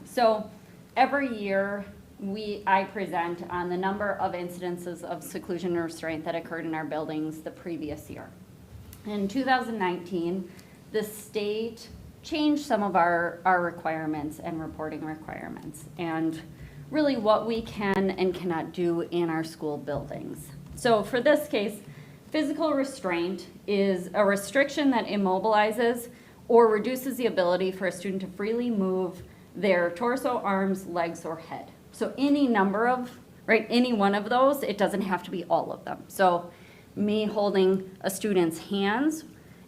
So every year, I present on the number of incidences of seclusion and restraint that occurred in our buildings the previous year. In 2019, the state changed some of our requirements and reporting requirements, and really what we can and cannot do in our school buildings. So for this case, physical restraint is a restriction that immobilizes or reduces the ability for a student to freely move their torso, arms, legs, or head. So any number of, any one of those, it doesn't have to be all of them. So me holding a student's hands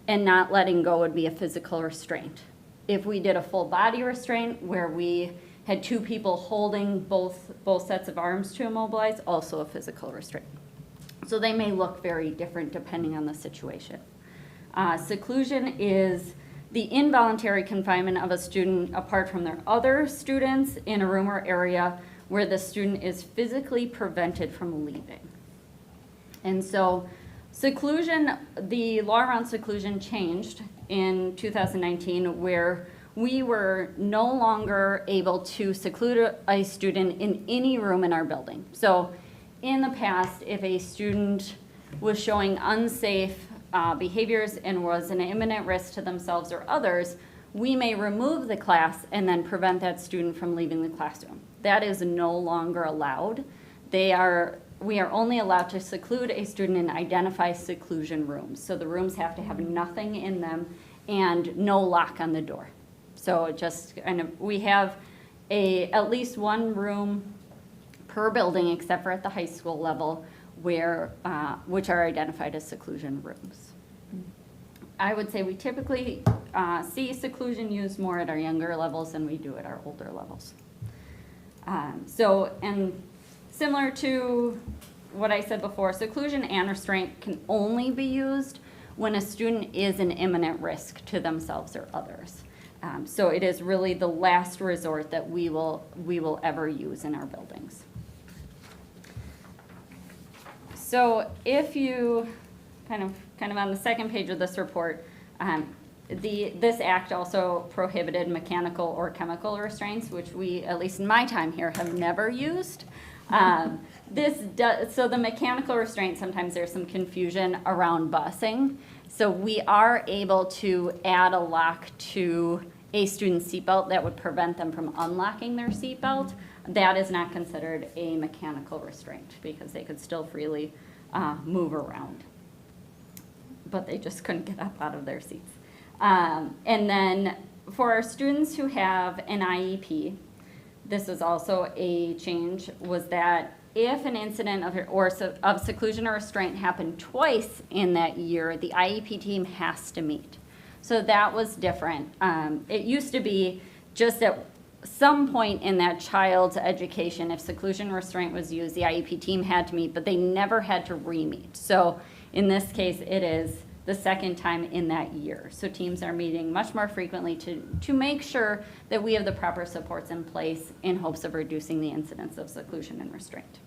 and not letting go would be a physical restraint. If we did a full body restraint where we had two people holding both sets of arms to immobilize, also a physical restraint. So they may look very different depending on the situation. Seclusion is the involuntary confinement of a student apart from their other students in a room or area where the student is physically prevented from leaving. And so seclusion, the law around seclusion changed in 2019 where we were no longer able to seclude a student in any room in our building. So in the past, if a student was showing unsafe behaviors and was an imminent risk to themselves or others, we may remove the class and then prevent that student from leaving the classroom. That is no longer allowed. We are only allowed to seclude a student in identified seclusion rooms. So the rooms have to have nothing in them and no lock on the door. So just kind of, we have at least one room per building, except for at the high school level, which are identified as seclusion rooms. I would say we typically see seclusion used more at our younger levels than we do at our older levels. And similar to what I said before, seclusion and restraint can only be used when a student is an imminent risk to themselves or others. So it is really the last resort that we will ever use in our buildings. So if you, kind of on the second page of this report, this act also prohibited mechanical or chemical restraints, which we, at least in my time here, have never used. So the mechanical restraint, sometimes there's some confusion around busing. So we are able to add a lock to a student's seatbelt that would prevent them from unlocking their seatbelt. That is not considered a mechanical restraint because they could still freely move around. But they just couldn't get up out of their seats. And then for our students who have an IEP, this is also a change, was that if an incident of seclusion or restraint happened twice in that year, the IEP team has to meet. So that was different. It used to be just at some point in that child's education, if seclusion or restraint was used, the IEP team had to meet, but they never had to re-meet. So in this case, it is the second time in that year. So teams are meeting much more frequently to make sure that we have the proper supports in place in hopes of reducing the incidence of seclusion and restraint.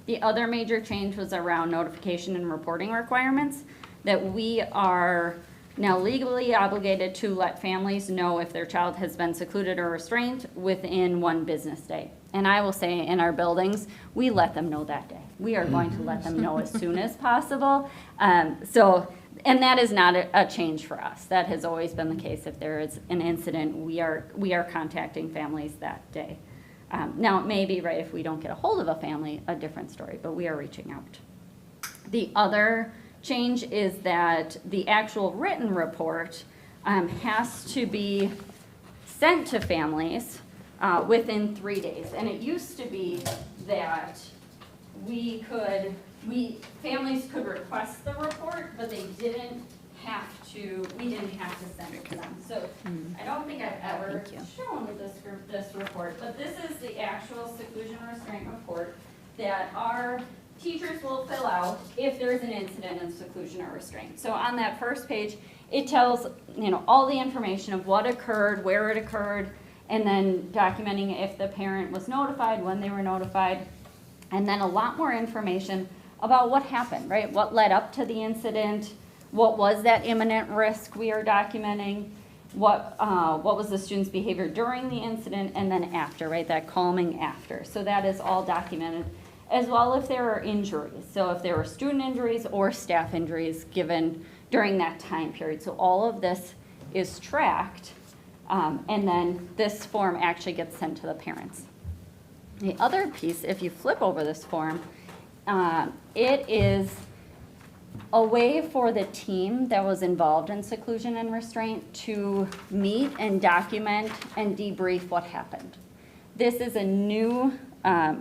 The other major change was around notification and reporting requirements, that we are now legally obligated to let families know if their child has been secluded or restrained within 1 business day. And I will say in our buildings, we let them know that day. We are going to let them know as soon as possible. And that is not a change for us. That has always been the case. If there is an incident, we are contacting families that day. Now, it may be, right, if we don't get a hold of a family, a different story, but we are reaching out. The other change is that the actual written report has to be sent to families within 3 days. And it used to be that families could request the report, but we didn't have to send it to them. So I don't think I've ever shown this report, but this is the actual seclusion restraint report that our teachers will fill out if there's an incident of seclusion or restraint. So on that first page, it tells, all the information of what occurred, where it occurred, and then documenting if the parent was notified, when they were notified, and then a lot more information about what happened, right? What led up to the incident, what was that imminent risk we are documenting, what was the student's behavior during the incident, and then after, right? That calming after. So that is all documented, as well if there are injuries. So if there were student injuries or staff injuries given during that time period. So all of this is tracked, and then this form actually gets sent to the parents. The other piece, if you flip over this form, it is a way for the team that was involved in seclusion and restraint to meet and document and debrief what happened. This is a new, I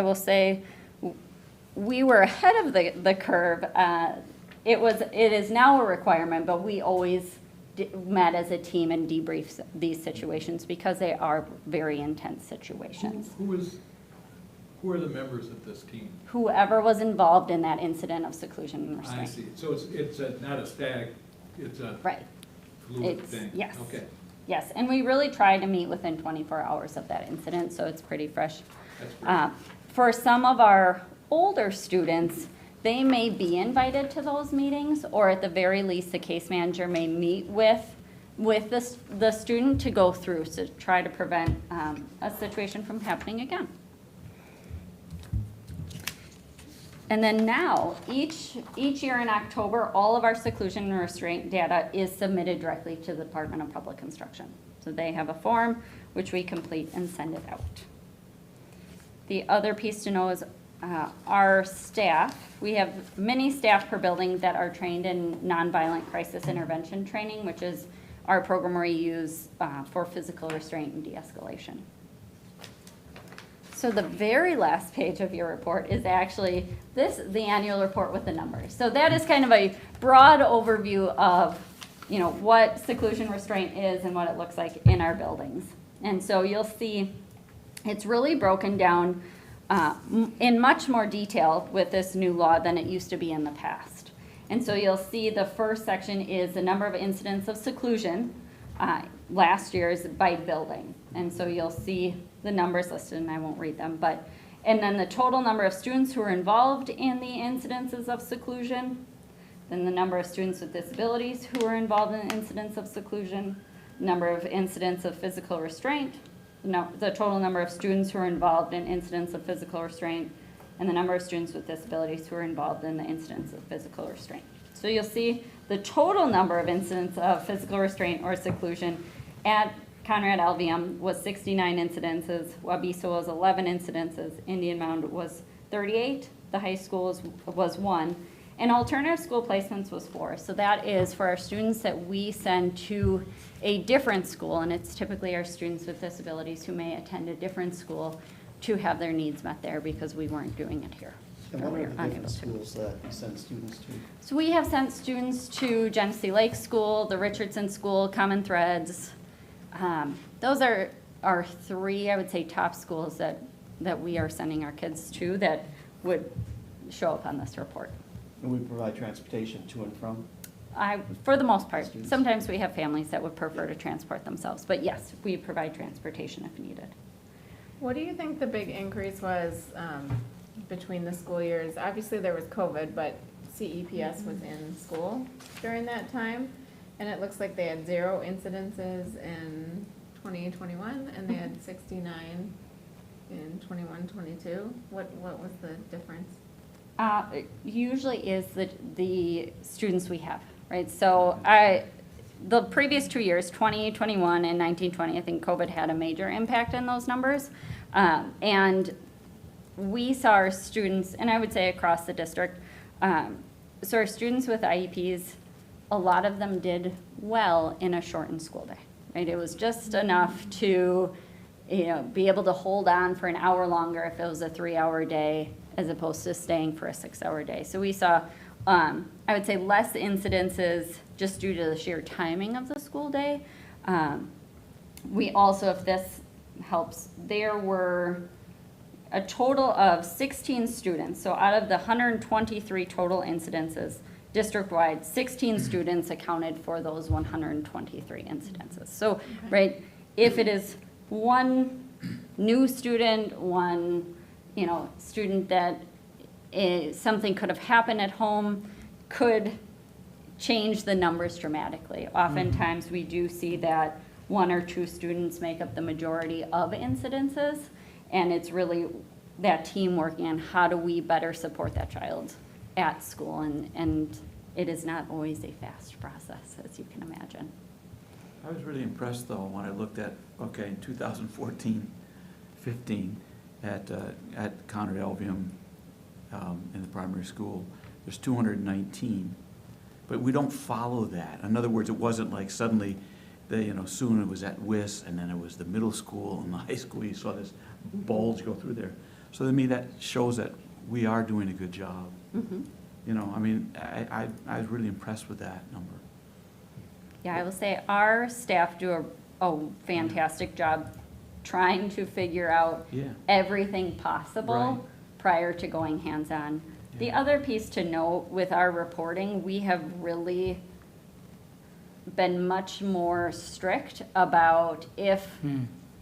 will say, we were ahead of the curve. It is now a requirement, but we always met as a team and debriefed these situations because they are very intense situations. Who are the members of this team? Whoever was involved in that incident of seclusion and restraint. I see. So it's not a static, it's a Right. fluid It's- thing? yes. Okay, Yes, and we really try to meet within 24 hours of that incident, so it's pretty fresh. that's great. For some of our older students, they may be invited to those meetings, or at the very least, the case manager may meet with the student to go through to try to prevent a situation from happening again. And then now, each year in October, all of our seclusion and restraint data is submitted directly to the Department of Public Instruction. So they have a form which we complete and send it out. The other piece to know is our staff. We have many staff per building that are trained in nonviolent crisis intervention training, which is our program we use for physical restraint and de-escalation. So the very last page of your report is actually the annual report with the numbers. So that is kind of a broad overview of, what seclusion restraint is and what it looks like in our buildings. And so you'll see it's really broken down in much more detail with this new law than it used to be in the past. And so you'll see the first section is the number of incidents of seclusion last year's by building. And so you'll see the numbers listed, and I won't read them, but And then the total number of students who are involved in the incidences of seclusion, then the number of students with disabilities who are involved in incidents of seclusion, number of incidents of physical restraint, the total number of students who are involved in incidents of physical restraint, and the number of students with disabilities who are involved in the incidents of physical restraint. So you'll see the total number of incidents of physical restraint or seclusion at Conrad LVM was 69 incidences, Wabiso was 11 incidences, Indian Mound was 38, the high school was 1, and alternative school placements was 4. So that is for our students that we send to a different school, and it's typically our students with disabilities who may attend a different school to have their needs met there because we weren't doing it here. And or what we are were the unable different to. schools that you send students to? So we have sent students to Genesee Lake School, the Richardson School, Common Threads. Those are our 3, I would say, top schools that we are sending our kids to that would show up on this report. And we provide transportation to and from? For the most part, Students. sometimes we have families that would prefer to transport themselves, but yes, we provide transportation if needed. What do you think the big increase was between the school years? Obviously, there was COVID, but CEPS was in school during that time. And it looks like they had 0 incidences in 2021, and they had 69 in 21-22. What was the difference? It usually is the students we have, right? So the previous 2 years, 2021 and 1920, I think COVID had a major impact on those numbers. And we saw our students, and I would say across the district, so our students with IEPs, a lot of them did well in a shortened school day, right? It was just enough to, be able to hold on for an hour longer if it was a 3-hour day as opposed to staying for a 6-hour day. So we saw, I would say, less incidences just due to the sheer timing of the school day. We also, if this helps, there were a total of 16 students. So out of the 123 total incidences, district-wide, 16 students accounted for those 123 incidences. So, right, if it is one new student, one, student that something could have happened at home, could change the numbers dramatically. Oftentimes, we do see that 1 or 2 students make up the majority of incidences, and it's really that team working on how do we better support that child at school, and it is not always a fast process, as you can imagine. I was really impressed, though, when I looked at, in 2014-15, at Conrad Albion in the primary school, there's 219. But we don't follow that. In other words, it wasn't like suddenly, soon it was at WIS, and then it was the middle school and the high school. You saw this bulge go through there. So to me, that shows that we are doing a good job. Mhm. I was really impressed with that number. Yeah, I will say our staff do a fantastic job trying to figure out Yeah. everything possible Right. prior to going hands-on. The Yeah. other piece to note with our reporting, we have really been much more strict about if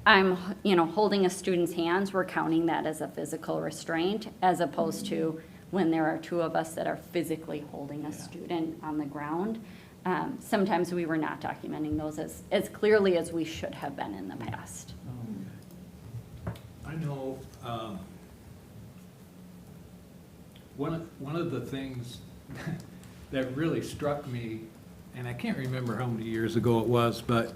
I'm, holding a student's hands, we're counting that as a physical restraint, as opposed to when there are 2 of us that are physically holding a Yeah. student on the ground. Sometimes we were not documenting those as clearly as we should have been in the past. I know, one of the things that really struck me, and I can't remember how many years ago it was, but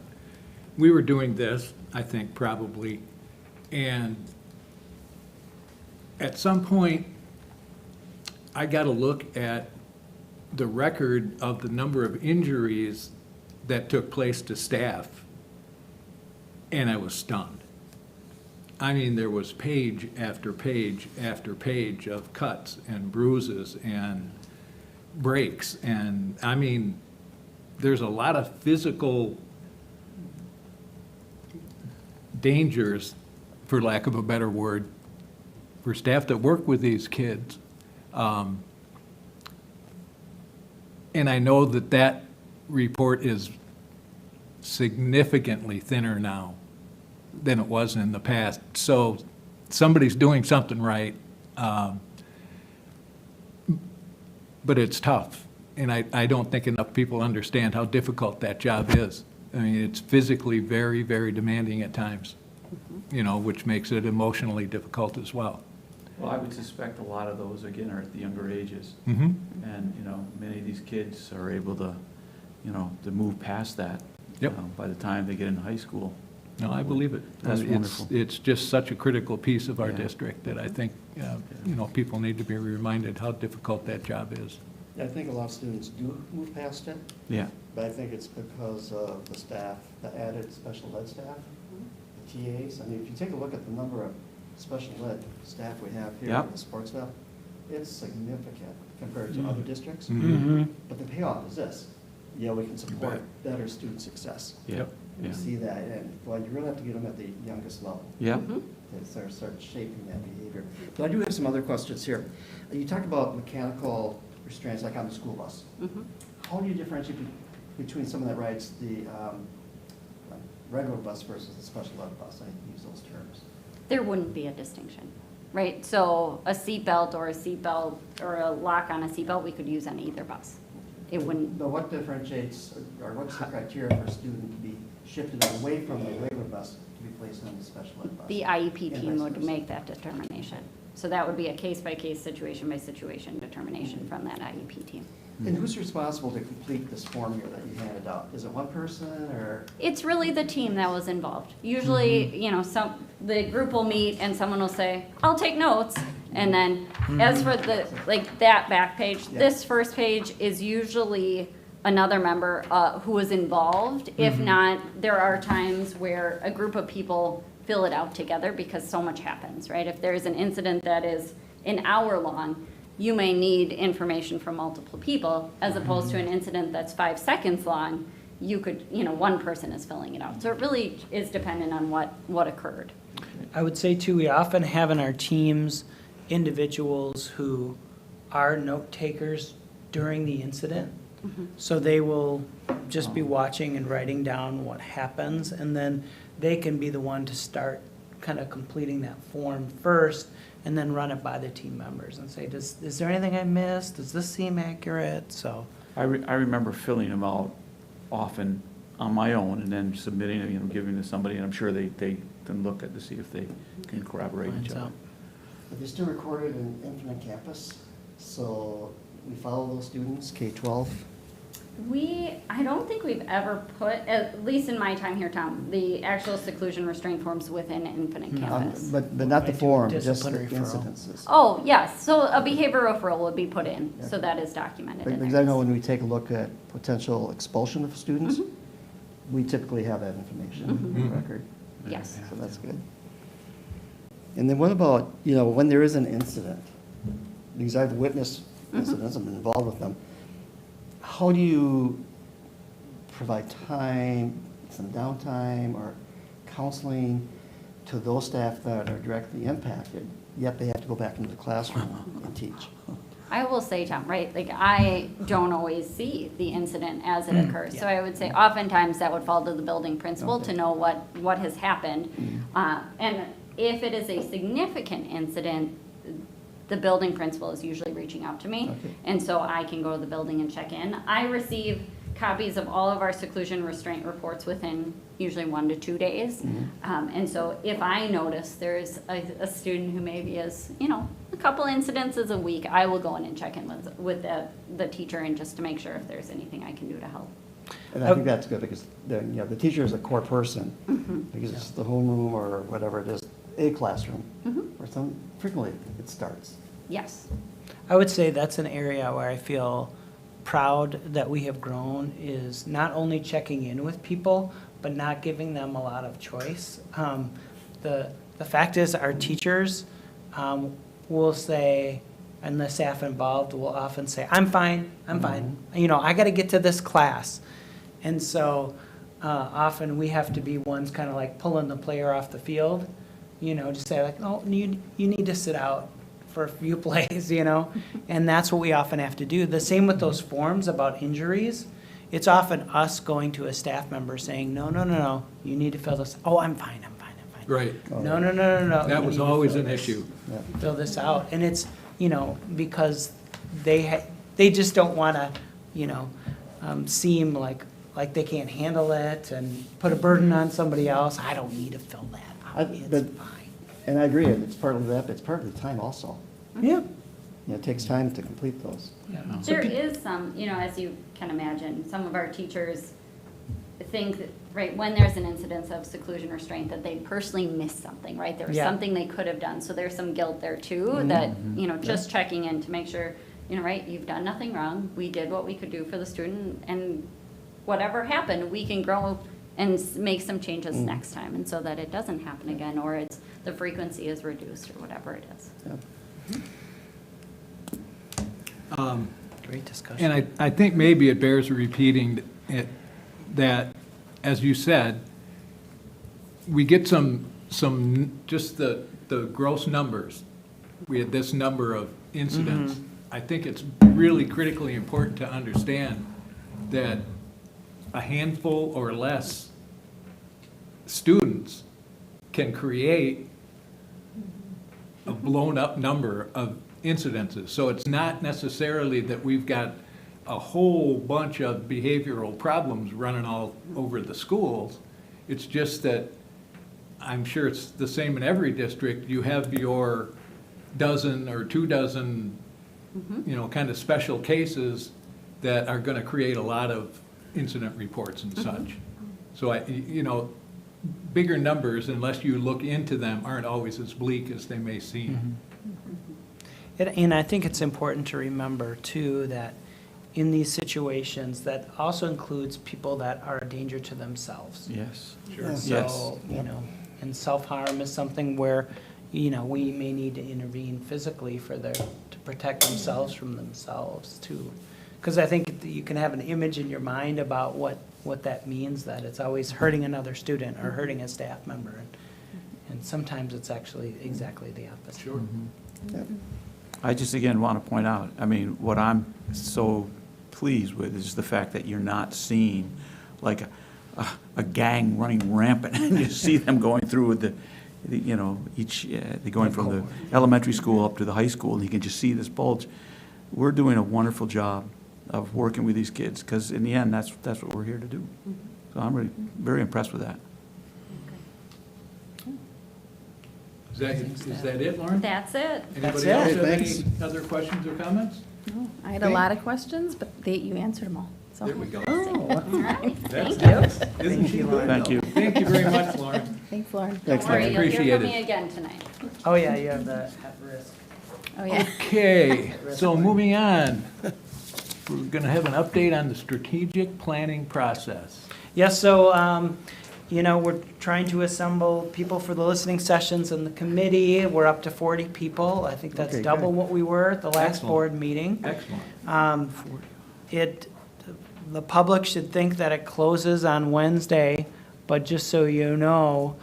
we were doing this, I think probably, and at some point, I got to look at the record of the number of injuries that took place to staff, and I was stunned. I mean, there was page after page after page of cuts and bruises and breaks, and I mean, there's a lot of physical dangers, for lack of a better word, for staff that work with these kids. And I know that report is significantly thinner now than it was in the past. So somebody's doing something right. But it's tough, and I don't think enough people understand how difficult that job is. I mean, it's physically very, very demanding at times, which makes it emotionally difficult as well. Well, I would suspect a lot of those, again, are at the younger ages. Mm-hmm. And, many of these kids are able to, to move past that. Yep. By the time they get into high school. No, I believe it. That's It's- wonderful. It's just such a critical piece of our Yeah. district that I think, people need to be reminded how difficult that job is. I think a lot of students do move past it, Yeah. but I think it's because of the staff, the added special ed staff, the TAs. I mean, if you take a look at the number of special ed staff we have here, Yep. the sports staff, it's significant compared to other districts. Mhm. But the payoff is this, we can support bet. better student success. Yep. We Yeah. see that, and, well, you really have to get them at the youngest level. Yeah. To start shaping that behavior. But I do have some other questions here. You talked about mechanical restraints, like on the school bus. How do you differentiate between someone that rides the regular bus versus the special ed bus? I use those terms. There wouldn't be a distinction, right? So a seatbelt or a lock on a seatbelt, we could use on either bus. It wouldn't, But what differentiates, or what's the criteria for a student to be shifted away from the regular bus to be placed on the special ed bus? the IEP And team vice would versa. make that determination. So that would be a case-by-case, situation-by-situation determination from that IEP team. And who's responsible to complete this form here that you handed out? Is it one person, or? It's really the team that was involved. Usually, the group will meet and someone will say, I'll take notes. And then as for that back page, Yeah. this first page is usually another member who was involved. If not, there are times where a group of people fill it out together because so much happens, right? If there's an incident that is an hour long, you may need information from multiple people, as opposed to an incident that's 5 seconds long, you could, one person is filling it out. So it really is dependent on what occurred. I would say too, we often have in our teams individuals who are note takers during the incident. So they will just be watching and writing down what happens, and then they can be the one to start kind of completing that form first, and then run it by the team members and say, is there anything I missed? Does this seem accurate? So, I remember filling them out often on my own and then submitting them, giving to somebody, and I'm sure they can look at to see if they can corroborate each Lines other. up. But they're still recorded in Infinite Campus, so we follow those students, K-12. I don't think we've ever put, at least in my time here, Tom, the actual seclusion restraint forms within Infinite Campus. But not the I do form, just the disciplinary referral. incidences. Oh, yes, so a behavior referral would be put in, so that is documented in Because there. I know when we take a look at potential expulsion of students, we typically have that information in the record, Yes. so that's good. And then what about, when there is an incident? Because I've witnessed incidents, I've been involved with them. How do you provide time, some downtime, or counseling to those staff that are directly impacted, yet they have to go back into the classroom and teach? I will say, Tom, right, I don't always see the incident as it occurs. So I would say oftentimes that would fall to the building principal to know what has happened. And if it is a significant incident, the building principal is usually reaching out to me. Okay. And so I can go to the building and check in. I receive copies of all of our seclusion restraint reports within usually 1 to 2 days. And so if I notice there's a student who maybe is, a couple incidences a week, I will go in and check in with the teacher and just to make sure if there's anything I can do to help. And I think that's good, because the teacher is a core person, because it's the homeroom or whatever it is, a classroom, where frequently it starts. Yes. I would say that's an area where I feel proud that we have grown, is not only checking in with people, but not giving them a lot of choice. The fact is, our teachers will say, and the staff involved will often say, I'm fine. I got to get to this class. And so often we have to be ones kind of like pulling the player off the field, just say like, oh, you need to sit out for a few plays, and that's what we often have to do. The same with those forms about injuries. It's often us going to a staff member saying, no, you need to fill this. Oh, I'm fine. Right. No. That you was need to always fill an this. issue. Fill this out, and it's, because they just don't wanna, seem like they can't handle it and put a burden on somebody else. I don't need to fill that out, it's but- fine. And I agree, it's part of that, but it's part of the time also. Yeah. It takes time to complete those. There is some, as you can imagine, some of our teachers think that, right, when there's an incidence of seclusion restraint, that they personally missed something, right? There was Yeah. something they could have done, so there's some guilt there too, that, just checking in to make sure, right, you've done nothing wrong, we did what we could do for the student, and whatever happened, we can grow and make some changes next time, and so that it doesn't happen again, or the frequency is reduced, or whatever it is. Great discussion. And I think maybe it bears repeating it, that, as you said, we get just the gross numbers. We had this number of incidents. I think it's really critically important to understand that a handful or less students can create a blown-up number of incidences. So it's not necessarily that we've got a whole bunch of behavioral problems running all over the schools. It's just that, I'm sure it's the same in every district, you have your dozen or 2 dozen, kind of special cases that are gonna create a lot of incident reports and such. So bigger numbers, unless you look into them, aren't always as bleak as they may seem. And I think it's important to remember too, that in these situations, that also includes people that are a danger to themselves. Yes. Sure. So, and self-harm is something where, we may need to intervene physically to protect themselves from themselves too. Because I think you can have an image in your mind about what that means, that it's always hurting another student or hurting a staff member. And sometimes it's actually exactly the opposite. Sure. I just again want to point out, what I'm so pleased with is the fact that you're not seeing like a gang running rampant. And you see them going through they're going from the elementary school up to the high school, and you can just see this bulge. We're doing a wonderful job of working with these kids, because in the end, that's what we're here to do. So I'm really very impressed with that. Is that it, Lauren? That's it. Anybody That's else it. have Thanks. any other questions or comments? I had a lot of questions, but you answered them all. So There we go. All right, That's thank you. nice. Isn't she Lauren? Thank you. Thank you very much, Lauren. thanks, Lauren. Thanks, Don't worry, Lauren. you'll hear Appreciate from it. me again tonight. Oh, yeah, you have the at risk. Oh, yeah. Okay, so moving on. We're going to have an update on the strategic planning process. Yes, so, we're trying to assemble people for the listening sessions and the committee. We're up to 40 people. I think that's Okay, double good. what we were at the last Excellent. board meeting. Excellent. The public should think that it closes on Wednesday, but just so you know,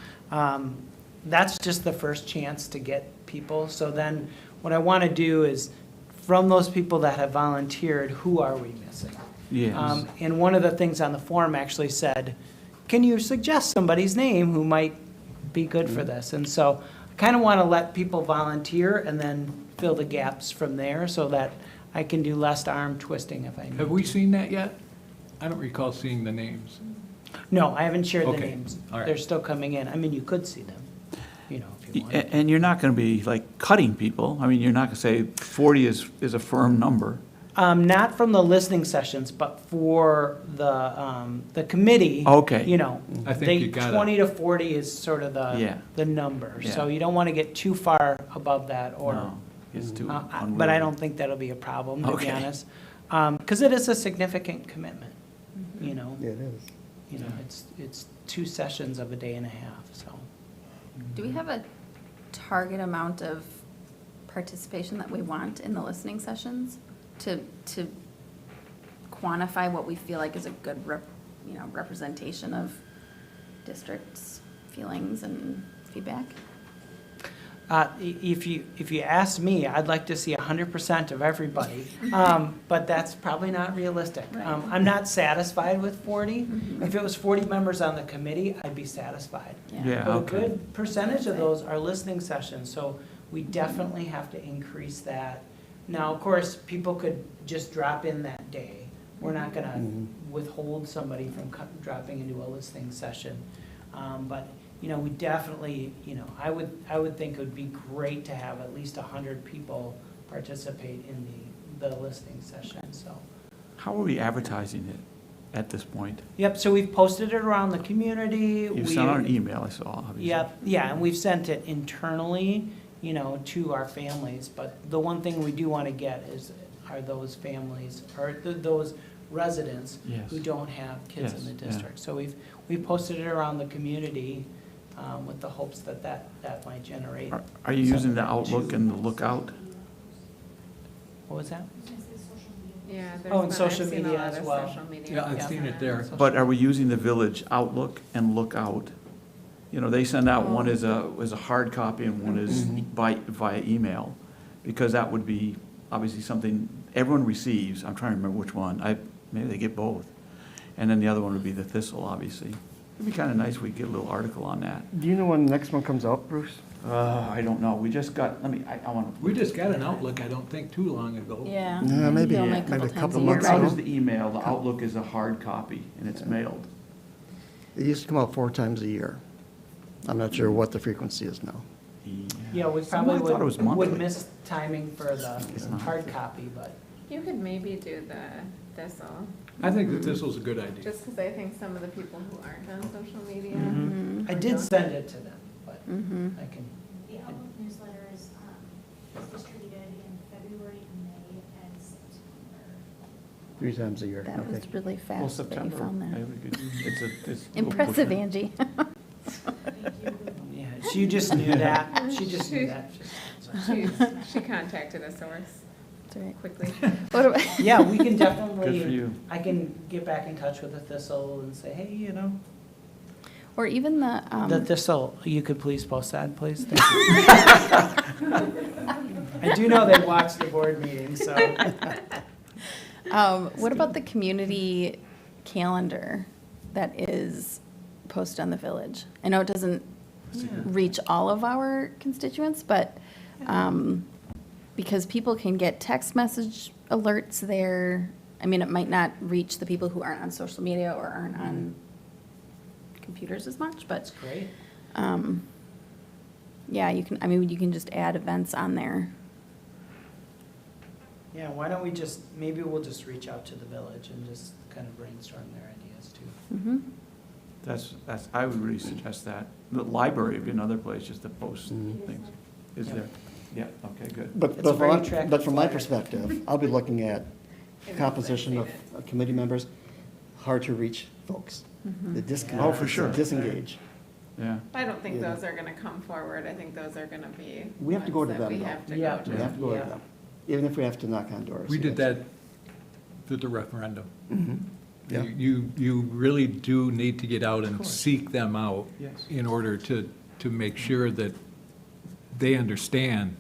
that's just the first chance to get people. So then, what I want to do is, from those people that have volunteered, who are we missing? Yes. And one of the things on the form actually said, can you suggest somebody's name who might be good for this? And so I kind of want to let people volunteer and then fill the gaps from there so that I can do less arm twisting if I need to. Have we seen that yet? I don't recall seeing the names. No, I haven't shared the Okay, names. all right. They're still coming in. I mean, you could see them, if you wanted. And you're not going to be like cutting people. You're not going to say 40 is a firm number. Not from the listening sessions, but for the committee. Okay. I think you gotta- 20 to 40 is sort of Yeah. the number. So Yeah. you don't want to get too far above that or. No, it's too But I unwieldy. don't think that'll be a problem, to be Okay. honest. Because it is a significant commitment, Yeah, it is. It's 2 sessions of a day and a half, so. Do we have a target amount of participation that we want in the listening sessions to quantify what we feel like is a good representation of district's feelings and feedback? If you ask me, I'd like to see 100% of everybody, but that's probably not realistic. I'm not satisfied with 40. If it was 40 members on the committee, I'd be satisfied. Yeah, But a okay. good percentage of those are listening sessions, so we definitely have to increase that. Now, of course, people could just drop in that day. We're not gonna withhold somebody from dropping into a listening session. But, you know, we definitely, you know, I would think it would be great to have at least 100 people participate in the listening session, so. How are we advertising it at this point? Yep, so we've posted it around the community. You sent out an email, I saw, obviously. Yep, yeah, and we've sent it internally, you know, to our families, but the one thing we do want to get are those families, or those residents Yes. who don't have kids in Yes, the yeah. district. So we've posted it around the community with the hopes that might generate. Are you using the something Outlook to- and the Lookout? What was that? Yeah. Oh, and I've social seen a media lot as of well. social media Yeah, I've posts seen on it there. But are we using the Village Outlook and Lookout? You know, they send out one as a hard copy and one is via email, because that would be obviously something everyone receives. I'm trying to remember which one. Maybe they get both. And then the other one would be the Thistle, obviously. It'd be kind of nice if we could get a little article on that. Do you know when the next one comes out, Bruce? I don't know. We just got, I want to. We just got an Outlook, I don't think, too long ago. Yeah. No, maybe- Only maybe a times couple year, months right? Lookout is the email, the Outlook is a hard copy, and it's mailed. It used to come out 4 times a year. I'm not sure what the frequency is now. Yeah, we Someone probably thought it was would monthly. miss timing for It's the not. hard copy, but. You could maybe do the Thistle, I think that this was a good idea. just because I think some of the people who aren't on social media. I did send it to them, but Mm-hmm. I can. The Outlook newsletter is distributed in February, May, and September. 3 times a year. That okay. was really Well, fast that you September. found I that. would get- it's a little Impressive, push. Angie. Yeah, she just knew that. She just knew that. She contacted a source That's right. quickly. What about, Yeah, we can definitely. Good for you. I can get back in touch with the Thistle and say, hey, you know, or even the the, Thistle, you could please post that, please? Thank you. I do know they watch the board meeting, so. what about the community calendar that is posted on the village? I know it doesn't reach all of our constituents, but, because people can get text message alerts there. I mean, it might not reach the people who aren't on social media or aren't on computers as much, That's but, great. yeah, you can just add events on there. Yeah, why don't we maybe we'll just reach out to the village and just kind of brainstorm their ideas too. Mm-hmm. I would really suggest that. The library would be another place just to post things. Is there? Yeah, okay, good. But, It's a but very from, attractive from my flyer. perspective, I'll be looking at composition of committee members, hard to reach folks. The disconnect. Oh, for sure. Disengage. Yeah. I don't think Yeah. those are gonna come forward. I think those are gonna be. We have to go ones to that them, We though. have to Yeah. go to. We have to go to Yeah. them, even if we have to knock on doors. We did that with the referendum. Mhm. Yeah. You really do need to get out and course. seek them out Yes. in order to make sure that they understand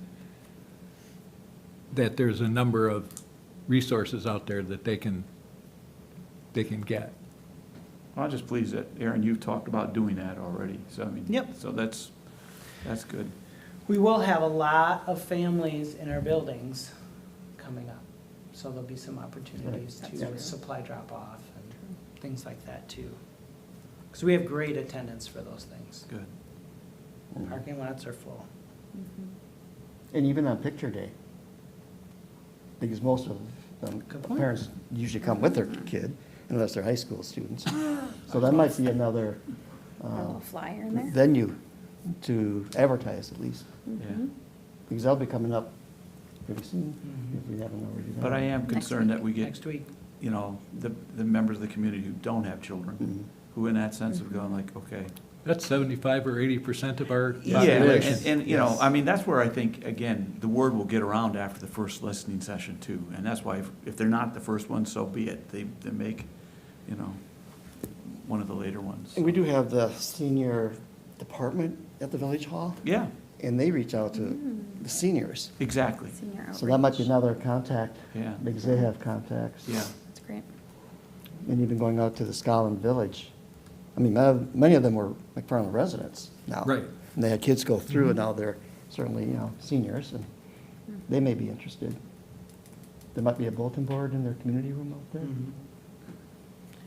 that there's a number of resources out there that they can get. Well, I'm just pleased that, Aaron, you've talked about doing that already, so I mean. Yep. So that's good. We will have a lot of families in our buildings coming up, so there'll be some opportunities That's to true. supply drop-off and things like that too. Because we have great attendance for those things. Good. Parking lots are full. And even on picture day. Because most of them, Good point. parents usually come with their kid, unless they're high school students. So that might be another A little flyer in there. venue to advertise at least. Yeah. Because that'll be coming up pretty soon, if we haven't already done. But I am Next concerned week. that we get, Next week. you know, the members of the community who don't have children, Mhm. who in that sense have gone like, okay. That's 75 or 80% of our Yeah, population. and, you know, I mean, that's where I think, again, the word will get around after the first listening session too. And that's why if they're not the first one, so be it. They make, you know, one of the later ones. And we do have the senior department at the village hall. Yeah, and they reach out to the seniors. Exactly, Senior So that might be outreach. another contact, yeah, because they have contacts. yeah. That's great. And even going out to the Scotland Village. I mean, many of them were McFarland residents now. Right. And they had kids go through, and now they're certainly, seniors, and they may be interested. There might be a bulletin board in their community room out there. Mhm.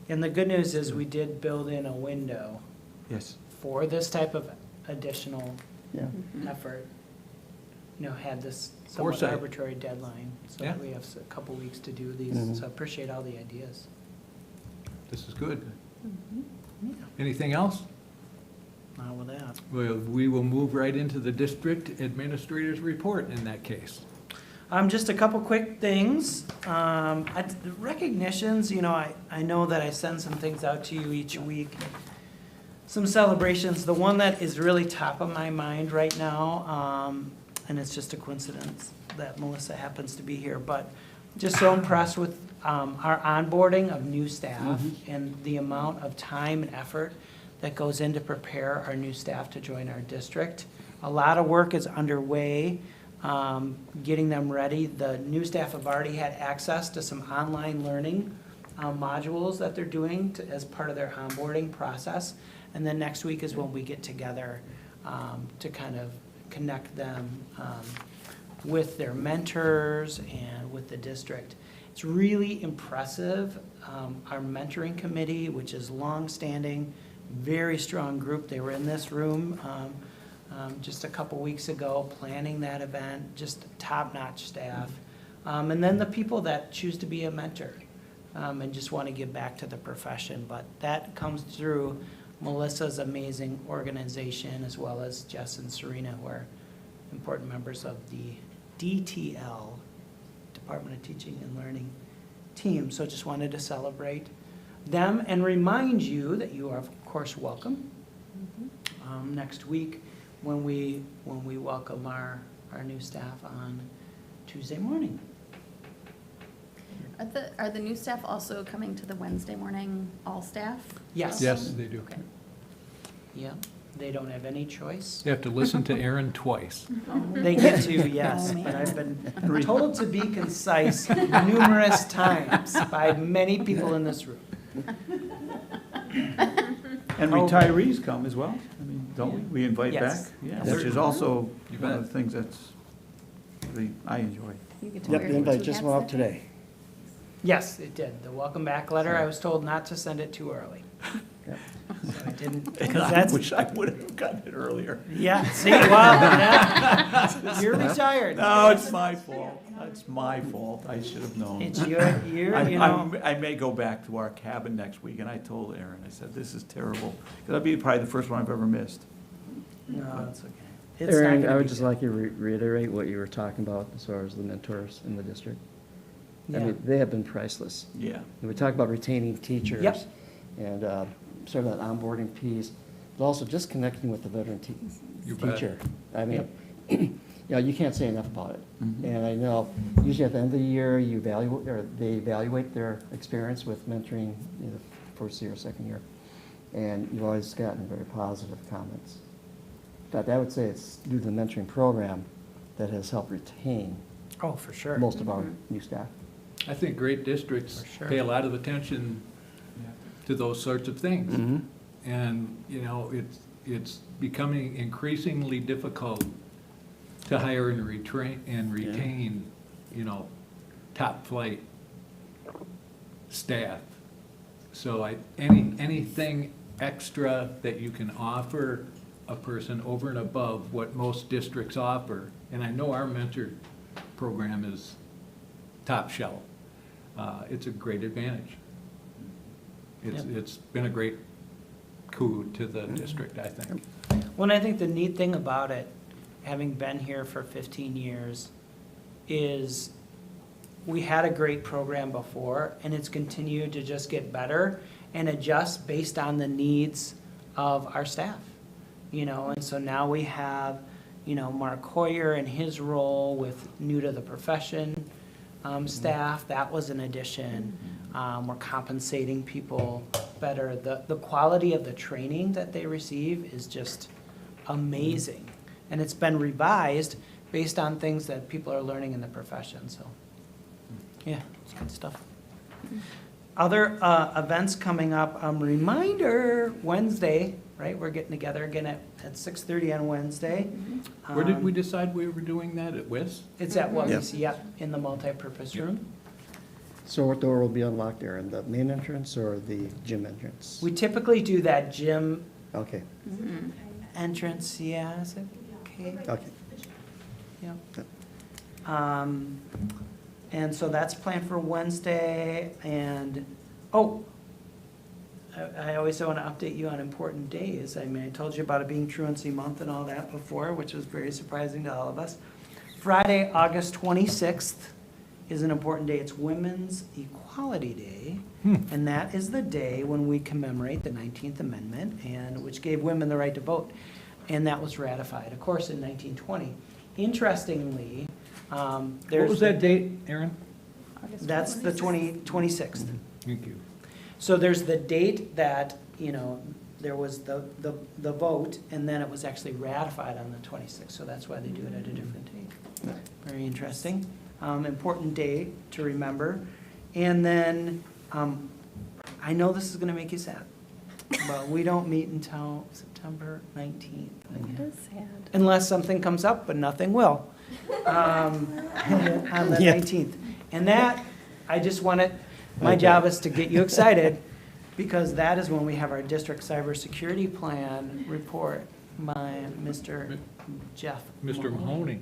And the good news is we did build in a window Yes, for this type of additional Yeah. effort. Had this somewhat Foresight. arbitrary deadline, so Yeah. we have a couple weeks to do these, Mhm. so I appreciate all the ideas. This is good. Yeah. Anything else? Not with that. Well, we will move right into the district administrator's report in that case. Just a couple quick things. The recognitions, I know that I send some things out to you each week. Some celebrations. The one that is really top of my mind right now, and it's just a coincidence that Melissa happens to be here, but just so impressed with our onboarding of new staff and the amount of time and effort that goes in to prepare our new staff to join our district. A lot of work is underway, getting them ready. The new staff have already had access to some online learning modules that they're doing as part of their onboarding process. And then next week is when we get together to kind of connect them with their mentors and with the district. It's really impressive. Our mentoring committee, which is longstanding, very strong group. They were in this room just a couple weeks ago planning that event, just top-notch staff. And then the people that choose to be a mentor and just want to give back to the profession. But that comes through Melissa's amazing organization, as well as Jess and Serena, who are important members of the DTL, Department of Teaching and Learning team. So just wanted to celebrate them and remind you that you are, of course, welcome next week when we welcome our new staff on Tuesday morning. Are the new staff also coming to the Wednesday morning, all staff? Yes. Yes, they do. Okay. Yeah, they don't have any choice. You have to listen to Aaron twice. They get to, yes, Oh, but man. I've been told to be concise numerous times by many people in this room. And retirees come as well, I mean, don't we? We invite back? Yes. Yeah, Yes. which is also You one of bet. the things that's, really I enjoy. You get to Yep, wear the your invite two just hats went out that today. Yes, it did. The welcome back letter, I was told not to send it too early. Yep. So I didn't, And because I that's, wish I would have gotten it earlier. yeah, see, well, that- you're retired. No, it's my fault. It's my fault. I should have known. It's your, I may go back to our cabin next week, and I told Aaron, I said, this is terrible. That'll be probably the first one I've ever missed. no, it's okay. It's not Aaron, gonna I would be just good. like you to reiterate what you were talking about as far as the mentors in the district. I Yeah. mean, they have been priceless. Yeah. And we talk about retaining teachers. Yep. And sort of that onboarding piece, but also just connecting with the veteran You bet. teacher. I mean, you can't say enough about it. Mhm. And I know, usually at the end of the year, they evaluate their experience with mentoring, first year, second year. And you've always gotten very positive comments. In fact, I would say it's due to the mentoring program that has helped retain Oh, for sure. most of our new staff. I think great districts For sure. pay a lot of attention to those sorts of things. Mhm. And, it's becoming increasingly difficult to hire and retain, top flight staff. So anything extra that you can offer a person over and above what most districts offer, and I know our mentor program is top shelf, it's a great advantage. It's been a great coup to the district, I think. Well, and I think the neat thing about it, having been here for 15 years, is we had a great program before, and it's continued to just get better and adjust based on the needs of our staff. And so now we have, Mark Hoyer and his role with new to the profession staff. That was an addition. We're compensating people better. The quality of the training that they receive is just amazing. And it's been revised based on things that people are learning in the profession, so, yeah, it's good stuff. Other events coming up, reminder, Wednesday, right, we're getting together again at 6:30 on Wednesday. Where did we decide we were doing that, at WIS? It's at WMCF in the multipurpose room. So what door will be unlocked there, in the main entrance or the gym entrance? We typically do that gym Okay, entrance, yeah, is it okay? okay. Yeah. And so that's planned for Wednesday, and, oh, I always want to update you on important days. I mean, I told you about it being Truancy Month and all that before, which was very surprising to all of us. Friday, August 26th is an important day. It's Women's Equality Day, and that is the day when we commemorate the 19th Amendment, and which gave women the right to vote, and that was ratified, of course, in 1920. Interestingly, there's... What was that date, Aaron? That's the 26th. Thank you. So there's the date that, you know, there was the vote, and then it was actually ratified on the 26th, so that's why they do it at a different date. Very interesting. Important day to remember. And then, I know this is gonna make you sad, but we don't meet until September 19th. That is sad. Unless something comes up, but nothing will, on the Yeah. 19th. And that, I just wanted, my job is to get you excited, because that is when we have our district cybersecurity plan report by Mr. Jeff. Mr. Mahoney.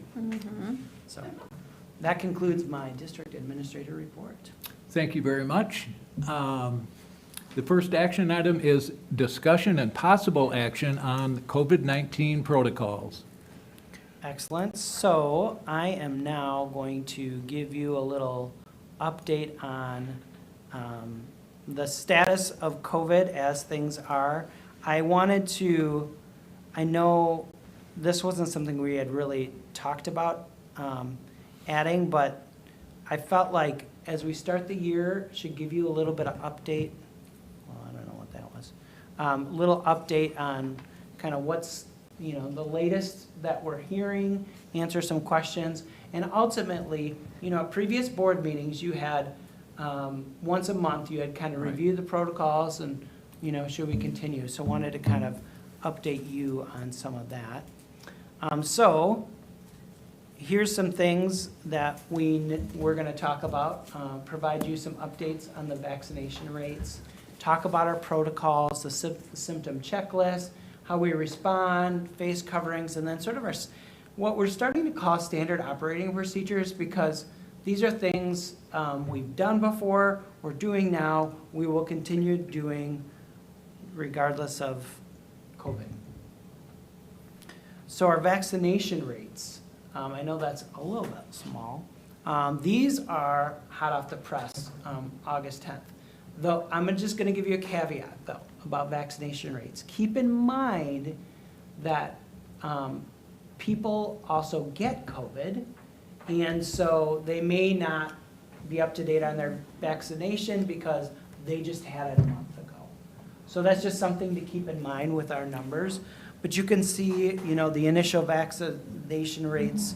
So, that concludes my district administrator report. Thank you very much. The first action item is discussion and possible action on COVID-19 protocols. Excellent. So I am now going to give you a little update on the status of COVID as things are. I know this wasn't something we had really talked about adding, but I felt like as we start the year, should give you a little bit of update. Well, I don't know what that was. Little update on kind of what's, you know, the latest that we're hearing, answer some questions. And ultimately, you know, at previous board meetings, you had, once a month, you had kind of reviewed the protocols and, you know, should we continue? So wanted to kind of update you on some of that. So here's some things that we're going to talk about, provide you some updates on the vaccination rates, talk about our protocols, the symptom checklist, how we respond, face coverings, and then sort of what we're starting to call standard operating procedures, because these are things we've done before, we're doing now, we will continue doing regardless of COVID. So our vaccination rates, I know that's a little bit small. These are hot off the press, August 10th. Though I'm just gonna give you a caveat though about vaccination rates. Keep in mind that people also get COVID, and so they may not be up to date on their vaccination because they just had it a month ago. So that's just something to keep in mind with our numbers. But you can see, you know, the initial vaccination rates,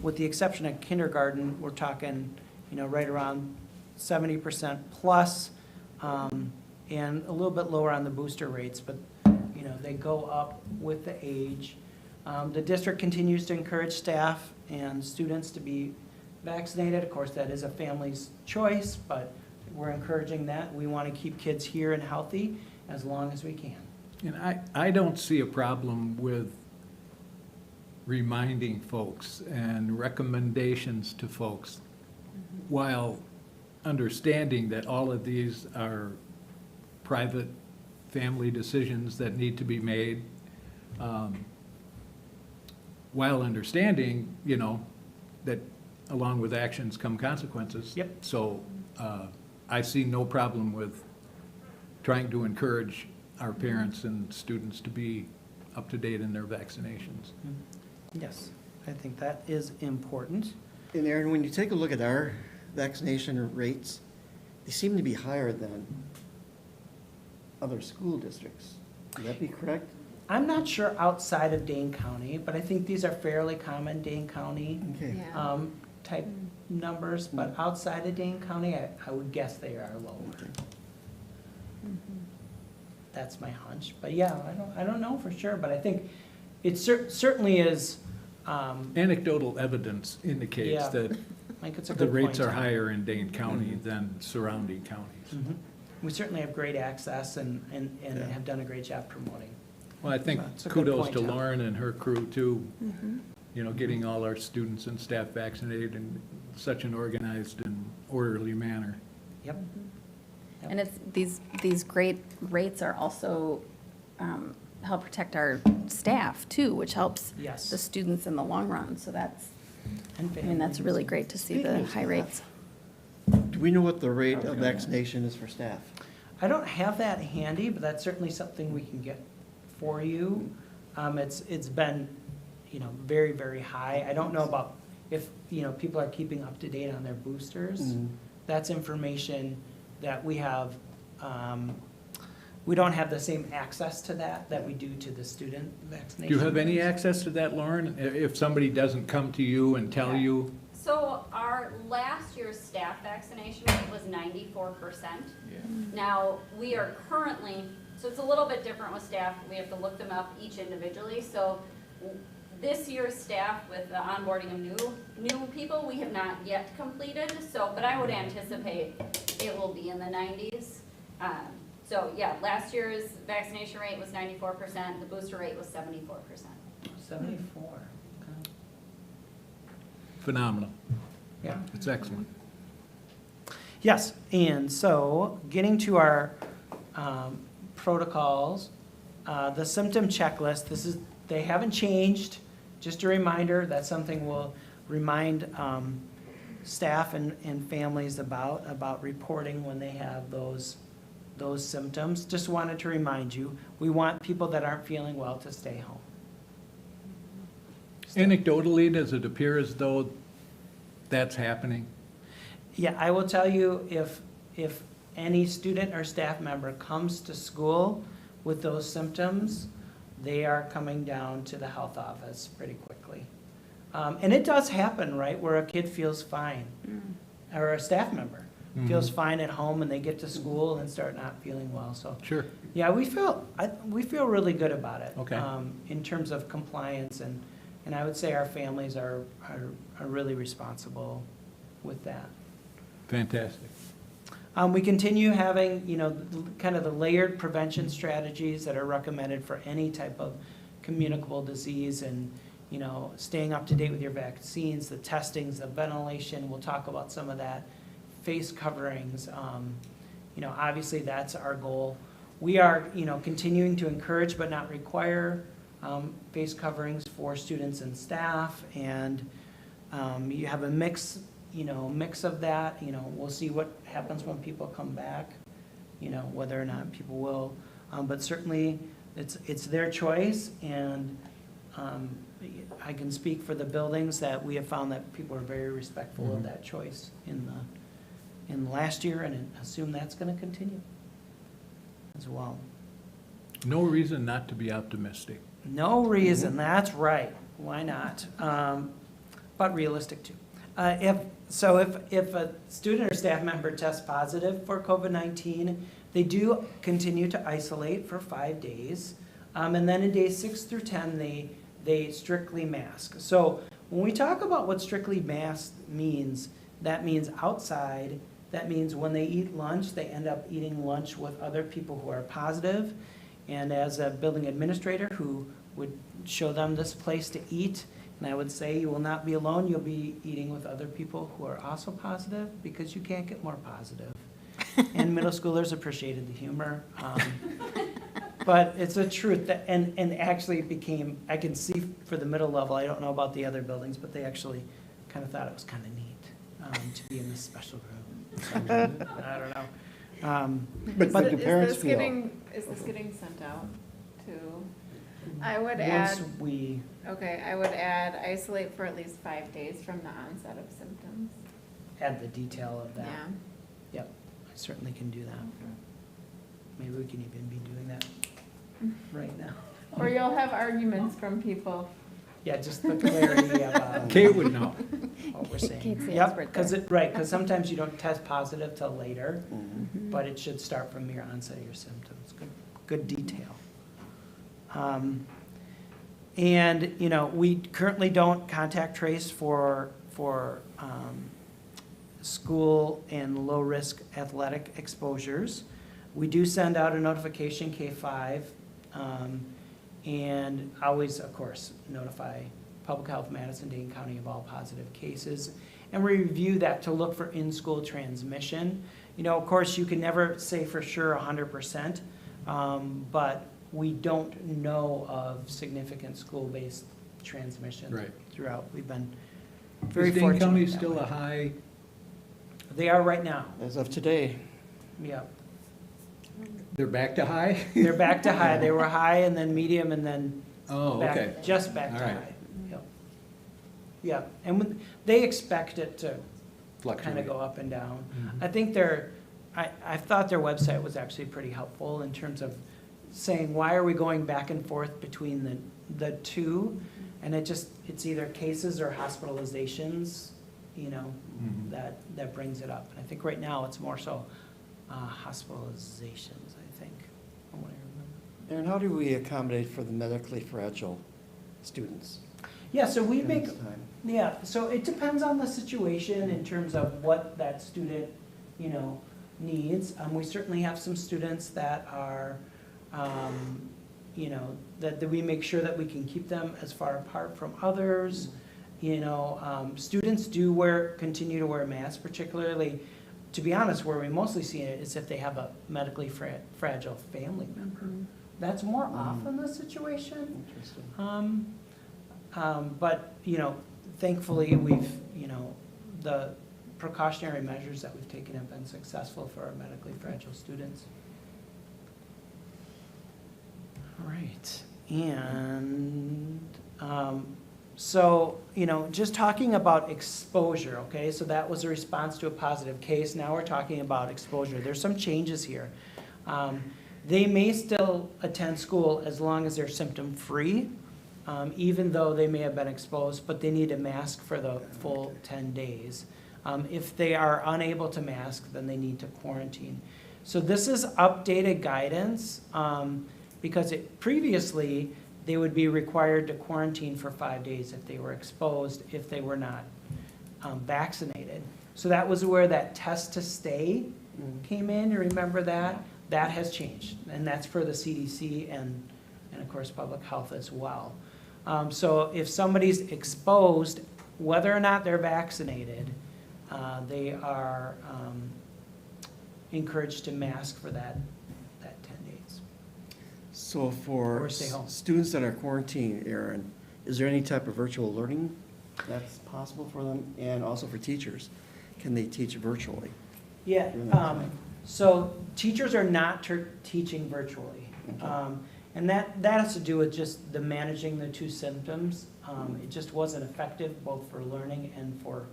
with the exception of kindergarten, we're talking, you know, right around 70% plus, and a little bit lower on the booster rates, but, you know, they go up with the age. The district continues to encourage staff and students to be vaccinated. Of course, that is a family's choice, but we're encouraging that. We want to keep kids here and healthy as long as we can. And I don't see a problem with reminding folks and recommendations to folks, while understanding that all of these are private family decisions that need to be made, while understanding, you know, that along with actions come consequences. Yep. So I see no problem with trying to encourage our parents and students to be up to date in their vaccinations. Yes, I think that is important. And Aaron, when you take a look at our vaccination rates, they seem to be higher than other school districts. Would that be correct? I'm not sure outside of Dane County, but I think these are fairly common Dane County Okay. Yeah. type numbers, but outside of Dane County, I would guess they are lower. That's my hunch, but yeah, I don't know for sure, but I think it certainly is, Anecdotal evidence indicates Yeah. that I think it's a the good rates point. are higher in Dane County than surrounding counties. Mhm. We certainly have great access and Yeah. have done a great job promoting. Well, I think That's a good kudos point, to Tom. Lauren and her crew too, you know, getting all our students and staff vaccinated in such an organized and orderly manner. Yep. Yep. And it's, these great rates are also, help protect our staff too, which helps Yes. the students in the long run. So that's, And I mean, that's families. really great to see Speaking the of high staff. rates. Do we know what the rate I was of gonna- vaccination is for staff? I don't have that handy, but that's certainly something we can get for you. It's been, you know, very, very high. I don't know about if, you know, people are keeping up to date on their boosters. Mhm. That's information that we have, we don't have the same access to that we do to the student Do vaccination. you have any access to that, Lauren? If somebody doesn't come to you and tell Yeah. you? So our last year's staff vaccination rate was 94%. Now, we are currently, so it's a little bit different with staff, we have to look them up each individually. So this year's staff with the onboarding of new people, we have not yet completed, so, but I would anticipate it will be in the 90s. So, yeah, last year's vaccination rate was 94%, the booster rate was 74%. 74. Okay. Phenomenal. Yeah. It's excellent. Yes, and so getting to our protocols, the symptom checklist, they haven't changed. Just a reminder, that's something we'll remind staff and families about reporting when they have those symptoms. Just wanted to remind you, we want people that aren't feeling well to stay home. Anecdotally, does it appear as though that's happening? Yeah, I will tell you, if any student or staff member comes to school with those symptoms, they are coming down to the health office pretty quickly. And it does happen, right, where a kid feels fine, or a staff member feels fine at home and they get to school and start not feeling well, so. Sure. Yeah, we feel really good about it. Okay. In terms of compliance, and I would say our families are really responsible with that. Fantastic. We continue having, you know, kind of the layered prevention strategies that are recommended for any type of communicable disease, and, you know, staying up to date with your vaccines, the testings, the ventilation, we'll talk about some of that, face coverings, you know, obviously that's our goal. We are, you know, continuing to encourage but not require face coverings for students and staff, and you have a mix of that. You know, we'll see what happens when people come back, you know, whether or not people will, but certainly it's their choice, and I can speak for the buildings that we have found that people are very respectful of that choice in last year, and assume that's going to continue as well. No reason not to be optimistic. No reason, that's right, why not? But realistic too. If a student or staff member tests positive for COVID-19, they do continue to isolate for 5 days. And then in days 6 through 10, they strictly mask. So when we talk about what strictly mask means, that means outside. That means when they eat lunch, they end up eating lunch with other people who are positive. And as a building administrator who would show them this place to eat, and I would say you will not be alone, you'll be eating with other people who are also positive, because you can't get more positive. And middle schoolers appreciated the humor. But it's a truth, that, and actually it became, I can see for the middle level, I don't know about the other buildings, but they actually kind of thought it was kind of neat to be in this special room. I don't know. But do parents feel? Is this getting sent out to? I would Once add, we, I would add isolate for at least 5 days from the onset of symptoms. add the detail of that. Yeah. Yep, I certainly can do that. Maybe we can even be doing that right now. Or you'll have arguments from people. Yeah, just the clarity of Kate would know. what we're saying. Kate's the Yep, expert because there. right, because sometimes you don't test positive till later, Mhm. but it should start from your onset of your symptoms. Good detail. And, you know, we currently don't contact trace for school and low-risk athletic exposures. We do send out a notification, K-5, and always, of course, notify Public Health Madison-Dane County of all positive cases. And we review that to look for in-school transmission. You know, of course, you can never say for sure 100%, but we don't know of significant school-based transmission Right. throughout. We've been very Is Dane fortunate. County that still way. a high? They are right now, As of today, yeah. They're back to high? They're back to high. They were high and then medium and then Oh, back, okay. just back to All right. high. Yep. Yeah, and they expect it to kind Fluctuate. of go up and down. Mhm. I think I thought their website was actually pretty helpful in terms of saying, why are we going back and forth between the two? And it's either cases or hospitalizations, you know, Mhm. that brings it up. And I think right now it's more so hospitalizations, I think, from what I remember. and how do we accommodate for the medically fragile students? Yeah, so we in make, this time? yeah, so it depends on the situation in terms of what that student, you know, needs. We certainly have some students that are, you know, that we make sure that we can keep them as far apart from others. You know, students do continue to wear masks, particularly, to be honest, where we mostly see it is if they have a medically fragile family member. That's more often the situation. Interesting. But, you know, thankfully, we've, you know, the precautionary measures that we've taken have been successful for our medically fragile students. All right, and so, you know, just talking about exposure, okay? So that was a response to a positive case. Now we're talking about exposure. There's some changes here. They may still attend school as long as they're symptom-free, even though they may have been exposed, but they need a mask for the full 10 days. If they are unable to mask, then they need to quarantine. So this is updated guidance, because previously, they would be required to quarantine for 5 days if they were exposed, if they were not vaccinated. So that was where that test to stay came in, you remember that? That has changed, and that's for the CDC and of course, public health as well. So if somebody's exposed, whether or not they're vaccinated, they are encouraged to mask for that 10 days. So for Or stay home. students that are quarantined, Aaron, is there any type of virtual learning that's possible for them? And also for teachers, can they teach virtually? Yeah, during that time? so teachers are not teaching virtually. Okay. And that has to do with just the managing the two symptoms. It just wasn't effective both for learning and for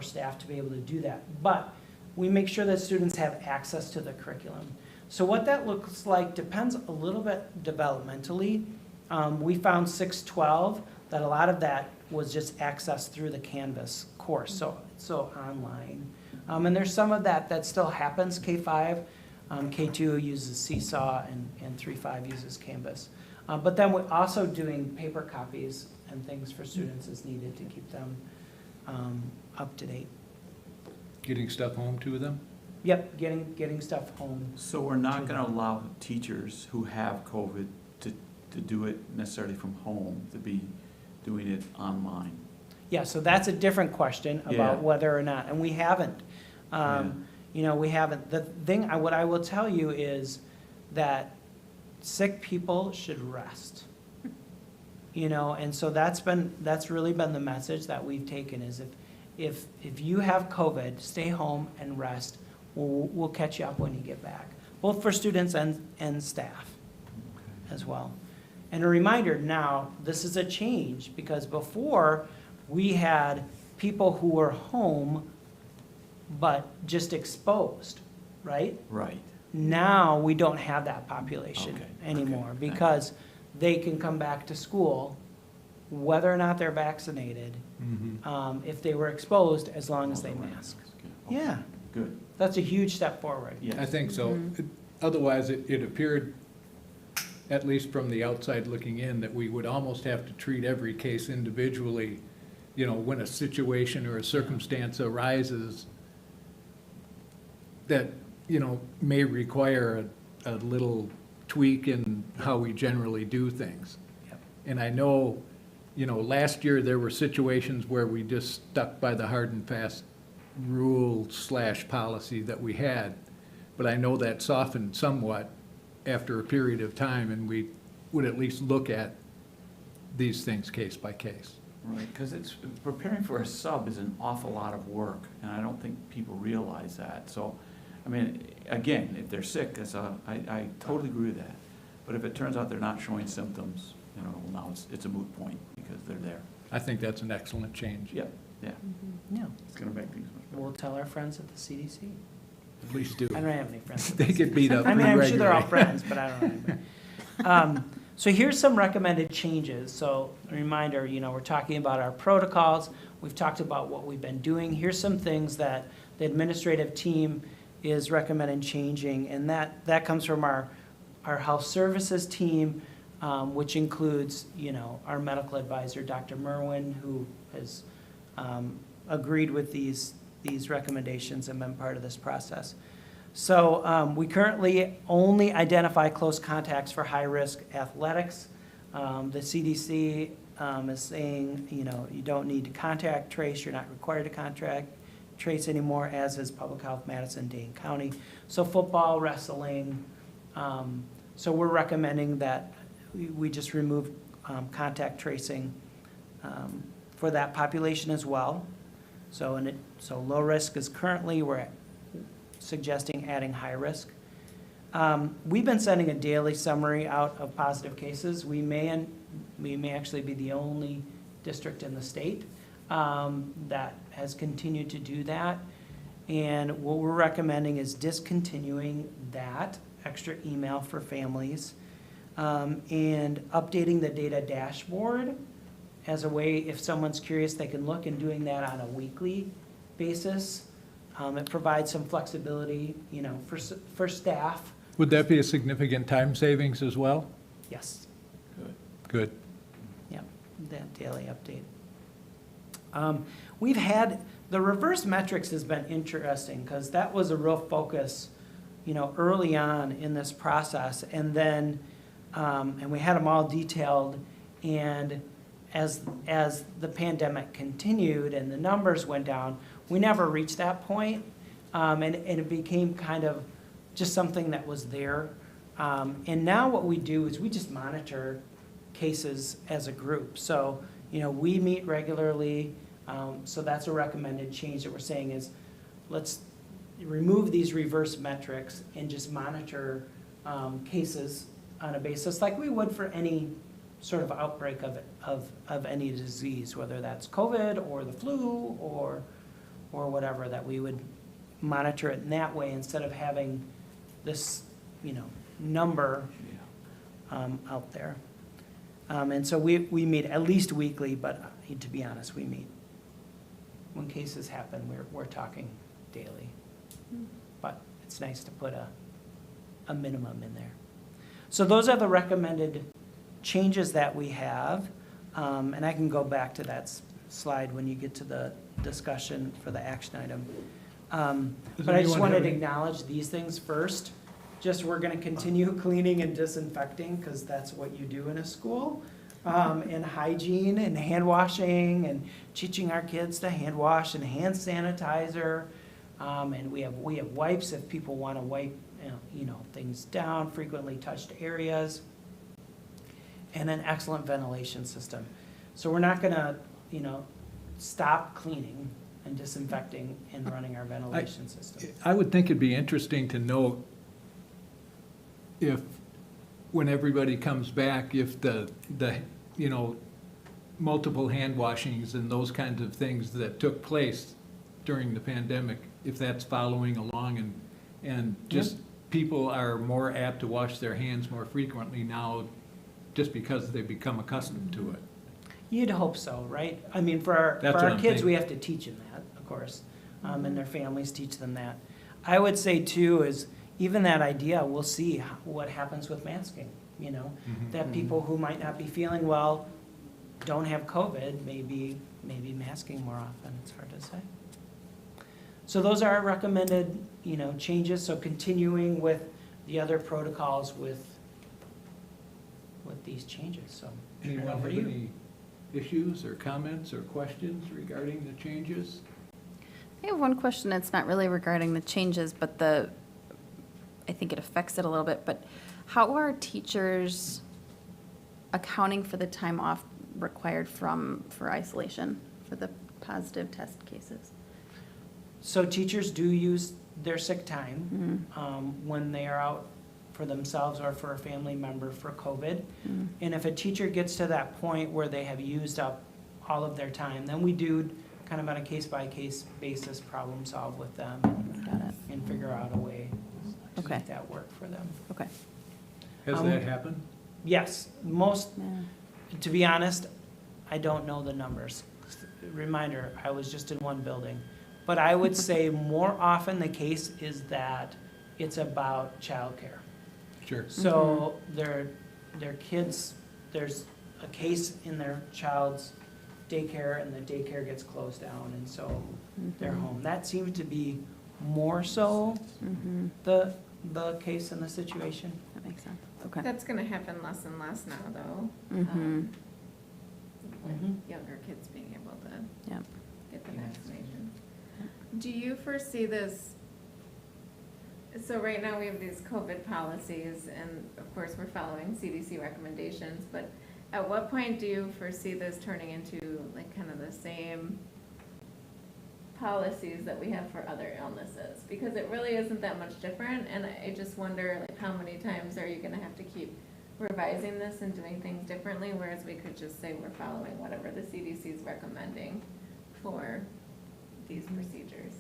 staff to be able to do that. But we make sure that students have access to the curriculum. So what that looks like depends a little bit developmentally. We found 612 that a lot of that was just accessed through the Canvas course, so online. And there's some of that still happens, K5. K2 uses Seesaw and 3.5 uses Canvas. But then we're also doing paper copies and things for students as needed to keep them up to date. Getting stuff home to them? Yep, getting stuff home. So we're not gonna allow teachers who have COVID to do it necessarily from home, to be doing it online? Yeah, so that's a different question Yeah. about whether or not, and we haven't. Yeah. You know, we haven't. The thing, what I will tell you is that sick people should rest. You know, and so that's really been the message that we've taken is if you have COVID, stay home and rest. We'll catch you up when you get back, both for students and staff as well. And a reminder now, this is a change because before we had people who were home but just exposed, right? Right. Now we don't have that population Okay, anymore okay, thanks. because they can come back to school, whether or not they're vaccinated, if they were exposed, as long as they mask. Okay. Yeah, Good. that's a huge step forward. Yes. I think so. Otherwise, it appeared, at least from the outside looking in, that we would almost have to treat every case individually, you know, when a situation or a circumstance arises that, you know, may require a little tweak in how we generally do things. Yep. And I know, you know, last year there were situations where we just stuck by the hard and fast rule/policy that we had. But I know that softened somewhat after a period of time, and we would at least look at these things case by case. Right, because it's, preparing for a sub is an awful lot of work, and I don't think people realize that. So, I mean, again, if they're sick, I totally agree with that. But if it turns out they're not showing symptoms, you know, now it's a moot point because they're there. I think that's an excellent change. Yep, yeah, Yeah, it's gonna make things much better. we'll tell our friends at the CDC. Please do. I don't have any friends. at They the get beat up I mean, I'm sure they're all regularly. friends, but I don't know anybody. So here's some recommended changes. So a reminder, you know, we're talking about our protocols. We've talked about what we've been doing. Here's some things that the administrative team is recommending changing, and that comes from our health services team, which includes, you know, our medical advisor, Dr. Merwin, who has agreed with these recommendations and been part of this process. So we currently only identify close contacts for high-risk athletics. The CDC is saying, you know, you don't need to contact trace, you're not required to contact trace anymore, as is Public Health Madison, Dane County. So football, wrestling, so we're recommending that we just remove contact tracing for that population as well. So low risk is currently, we're suggesting adding high risk. We've been sending a daily summary out of positive cases. We may actually be the only district in the state that has continued to do that. And what we're recommending is discontinuing that extra email for families and updating the data dashboard as a way, if someone's curious, they can look, and doing that on a weekly basis. It provides some flexibility, you know, for staff. Would that be a significant time savings as well? Yes, Good. Good. yeah, that daily update. We've had, the reverse metrics has been interesting, because that was a real focus, you know, early on in this process. And then, and we had them all detailed, and as the pandemic continued and the numbers went down, we never reached that point. And it became kind of just something that was there. And now what we do is we just monitor cases as a group. So, you know, we meet regularly. So that's a recommended change that we're saying is, let's remove these reverse metrics and just monitor cases on a basis like we would for any sort of outbreak of any disease, whether that's COVID or the flu or whatever, that we would monitor it in that way instead of having this, you know, number out there. And so we meet at least weekly, but to be honest, we meet. When cases happen, we're talking daily. But it's nice to put a minimum in there. So those are the recommended changes that we have. And I can go back to that slide when you get to the discussion for the action item. But I just wanted to acknowledge these things first. Just, we're gonna continue cleaning and disinfecting, because that's what you do in a school. And hygiene and hand washing, and teaching our kids to hand wash and hand sanitizer. And we have wipes if people want to wipe, you know, things down, frequently touched areas. And an excellent ventilation system. So we're not gonna, you know, stop cleaning and disinfecting and running our ventilation system. I would think it'd be interesting to know if, when everybody comes back, if the you know, multiple hand washings and those kinds of things that took place during the pandemic, if that's following along, and just people are more apt to wash their hands more frequently now just because they become accustomed to it. You'd hope so, right? I mean, for our That's what I'm kids, we thinking. have to teach them that, of course, and their families teach them that. I would say too is even that idea, we'll see what happens with masking, you know? That people who might not be feeling well don't have COVID, maybe masking more often, it's hard to say. So those are our recommended, you know, changes, so continuing with the other protocols with these changes, so. Anyone over have to you. any issues or comments or questions regarding the changes? I have one question. It's not really regarding the changes, but I think it affects it a little bit, but how are teachers accounting for the time off required for isolation, for the positive test cases? So teachers do use their sick time when they are out for themselves or for a family member for COVID. And if a teacher gets to that point where they have used up all of their time, then we do kind of on a case-by-case basis problem solve with them Got it. and figure out a way to Okay. make that work for them. Okay. Has that happened? Yes, most, Yeah. to be honest, I don't know the numbers. Reminder, I was just in one building. But I would say more often the case is that it's about childcare. Sure. So their kids, there's a case in their child's daycare and the daycare gets closed down and so they're home. That seems to be more so the case in the situation. That makes sense. Okay. That's gonna happen less and less now, though. Mhm. With younger kids being able to Yep. get the vaccination. Do you foresee this, so right now we have these COVID policies, and of course, we're following CDC recommendations, but at what point do you foresee this turning into like kind of the same policies that we have for other illnesses? Because it really isn't that much different, and I just wonder, like, how many times are you gonna have to keep revising this and doing things differently, whereas we could just say we're following whatever the CDC is recommending for these procedures?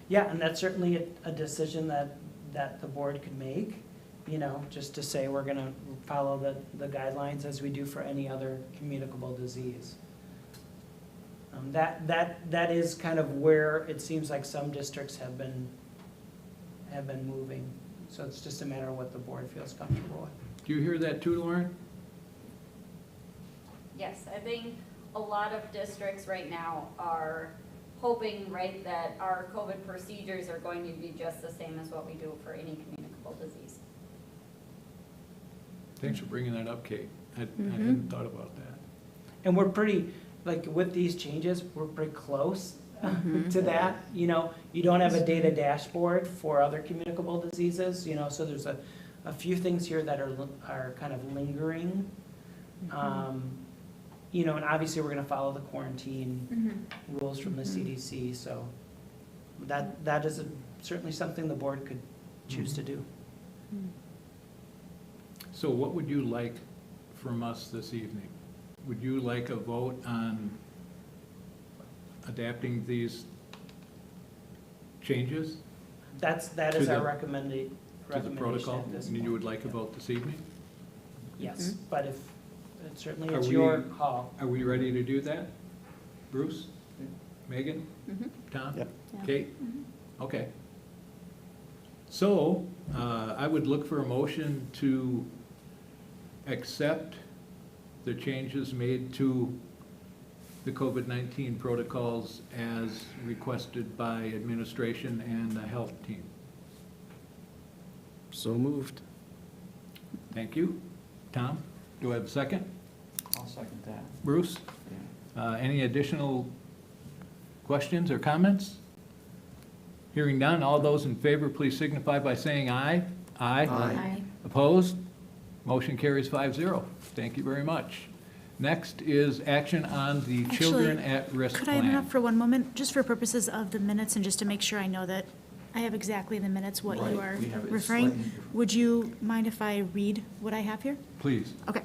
Yeah, and that's certainly a decision that the board could make, you know, just to say we're gonna follow the guidelines as we do for any other communicable disease. That is kind of where it seems like some districts have been moving. So it's just a matter of what the board feels comfortable with. Do you hear that too, Lauren? Yes, I think a lot of districts right now are hoping, right, that our COVID procedures are going to be just the same as what we do for any communicable disease. Thanks for bringing that up, Kate. I hadn't thought about that. And we're pretty, like, with these changes, we're pretty close to that. You know, you don't have a data dashboard for other communicable diseases, you know, so there's a few things here that are kind of lingering. You know, and obviously, we're gonna follow the quarantine rules from the CDC, so that is certainly something the board could choose to do. So what would you like from us this evening? Would you like a vote on adapting these changes That To is the- our recommendation to the protocol? at this And you point. would like a vote this evening? Yes, but if, certainly Are it's we- your call. Are we ready to do that? Bruce? Megan? Tom? Yep. Yeah. Kate? Okay. So, I would look for a motion to accept the changes made to the COVID-19 protocols as requested by administration and the health team. So moved. Thank you. Tom, do I have a second? I'll second that. Bruce? Any additional questions or comments? Hearing none, all those in favor, please signify by saying aye. Aye. Aye. Opposed? Motion carries 5-0. Thank you very much. Next is action on the Children Actually, at Risk Could I Plan. interrupt for one moment, just for purposes of the minutes and just to make sure I know that I have exactly the minutes, what you Right, are we have it referring? slightly different. Would you mind if I read what I have here? Please. Okay.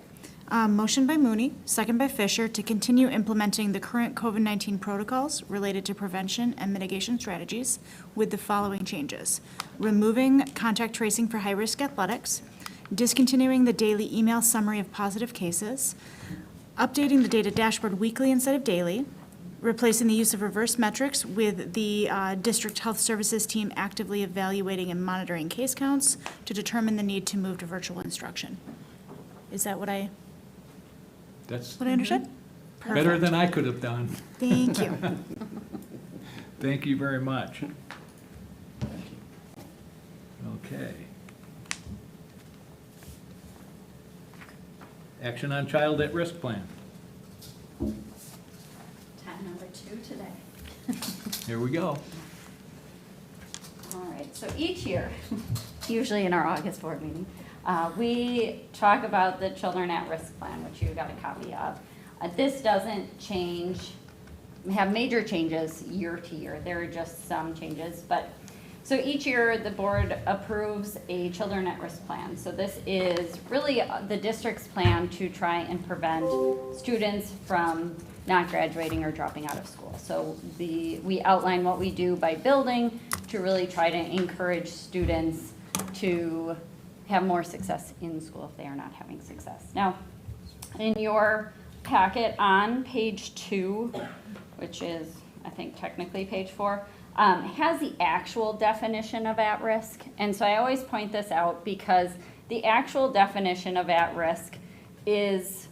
Motion by Mooney, second by Fisher, to continue implementing the current COVID-19 protocols related to prevention and mitigation strategies with the following changes. Removing contact tracing for high-risk athletics, discontinuing the daily email summary of positive cases, updating the data dashboard weekly instead of daily, replacing the use of reverse metrics with the district health services team actively evaluating and monitoring case counts to determine the need to move to virtual instruction. Is that what I That's understood? better than I could have done. Thank you. Thank you very much. Okay. Action on child at risk plan. Time number 2 today. Here we go. All right, so each year, usually in our August board meeting, we talk about the Children at Risk Plan, which you got a copy of. This doesn't have major changes year to year. There are just some changes, but, so each year, the board approves a Children at Risk Plan. So this is really the district's plan to try and prevent students from not graduating or dropping out of school. So we outline what we do by building to really try to encourage students to have more success in school if they are not having success. Now, in your packet on page 2, which is, I think, technically page 4, has the actual definition of at-risk. And so I always point this out because the actual definition of at-risk is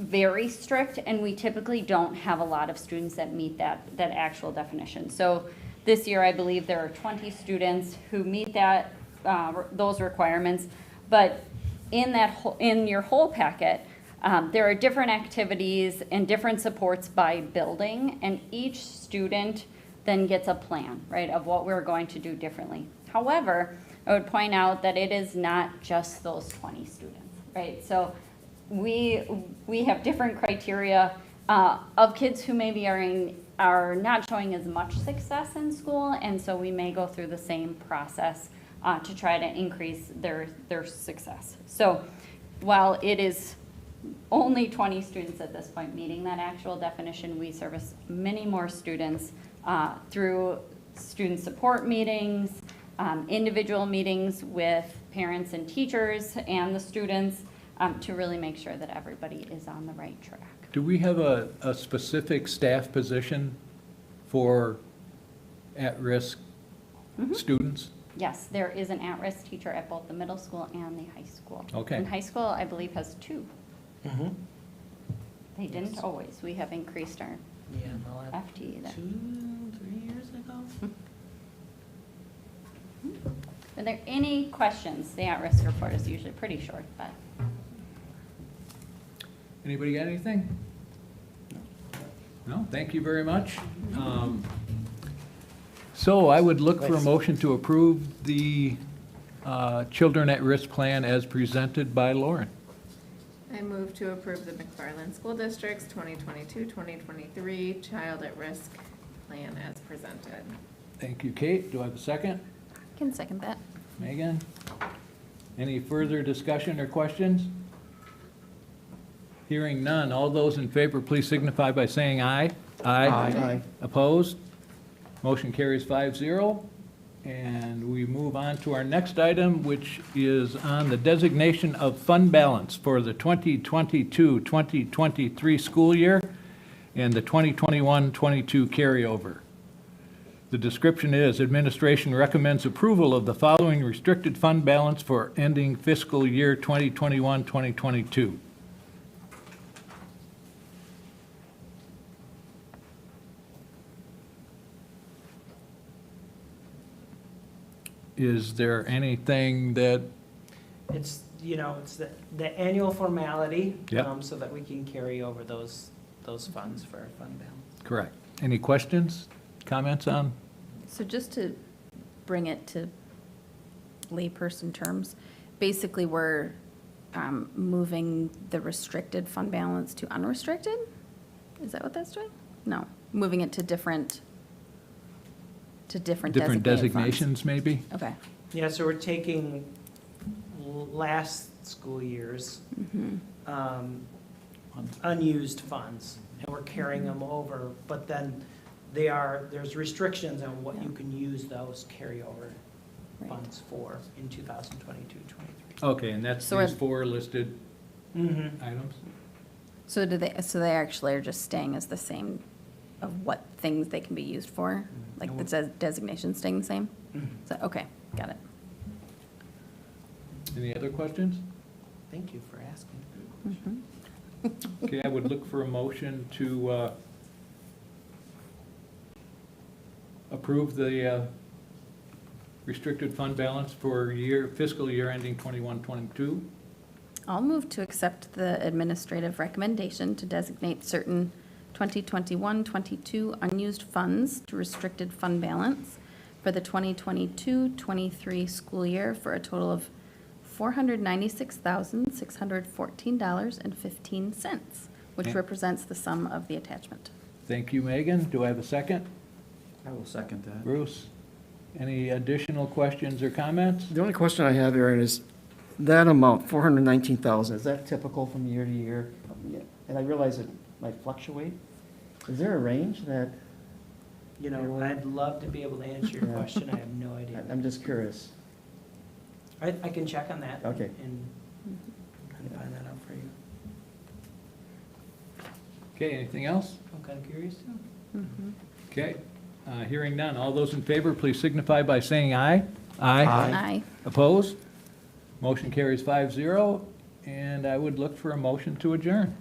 very strict, and we typically don't have a lot of students that meet that actual definition. So this year, I believe there are 20 students who meet that those requirements, but in your whole packet, there are different activities and different supports by building, and each student then gets a plan, right, of what we're going to do differently. However, I would point out that it is not just those 20 students, right? So we have different criteria of kids who maybe are not showing as much success in school, and so we may go through the same process to try to increase their success. So while it is only 20 students at this point meeting that actual definition, we service many more students through student support meetings, individual meetings with parents and teachers and the students to really make sure that everybody is on the right track. Do we have a specific staff position for at-risk students? Yes, there is an at-risk teacher at both the middle school and the high school. Okay. And high school, I believe, has 2. Mm-hmm. They didn't always. We have increased our Yeah, no, FTE there. 2-3 years ago. Are there any questions? The at-risk report is usually pretty short, but. Anybody got anything? No, thank you very much. So I would look for a motion to approve the Children at Risk Plan as presented by Lauren. I move to approve the McFarland School District's 2022-2023 Child at Risk Plan as presented. Thank you, Kate. Do I have a second? Can second that. Megan? Any further discussion or questions? Hearing none. All those in favor, please signify by saying aye. Aye. Opposed? Motion carries 5-0. And we move on to our next item, which is on the designation of fund balance for the 2022-2023 school year and the 2021-22 carryover. The description is, administration recommends approval of the following restricted fund balance for ending fiscal year 2021-2022. Is there anything that, It's, it's the annual formality. Yep. So that we can carry over those funds for our fund balance. correct? Any questions, comments on? So just to bring it to layperson terms, basically we're moving the restricted fund balance to unrestricted? Is that what that's doing? No, moving it to different Different designated funds. designations, maybe? Okay. Yeah, so we're taking last school year's unused funds, and we're carrying them over, but then there's restrictions on what you can use those carryover Right. funds for in 2022-23. Okay, and that's So these we're- 4 listed Mm-hmm. items? So they actually are just staying as the same of what things they can be used for? Like the designation staying the same? So, okay, got it. Any other questions? Thank you for asking. Mhm. Okay, I would look for a motion to approve the restricted fund balance for fiscal year ending 21-22. I'll move to accept the administrative recommendation to designate certain 2021-22 unused funds to restricted fund balance for the 2022-23 school year for a total of $496,614.15, which Okay. represents the sum of the attachment. Thank you, Megan. Do I have a second? I will second that. Bruce? Any additional questions or comments? The only question I have, Aaron, is that amount, 419,000, is that typical from year to year? And I realize it might fluctuate. Is there a range that, You know, I'd love to be able to answer your Yeah. question. I have no idea. I'm just curious. I can check on that. Okay. And find that out for you. Okay, anything else? I'm kind of curious too. Mhm. Okay, hearing none. All those in favor, please signify by saying aye. Aye. Opposed? Motion carries 5-0, and I would look for a motion to adjourn.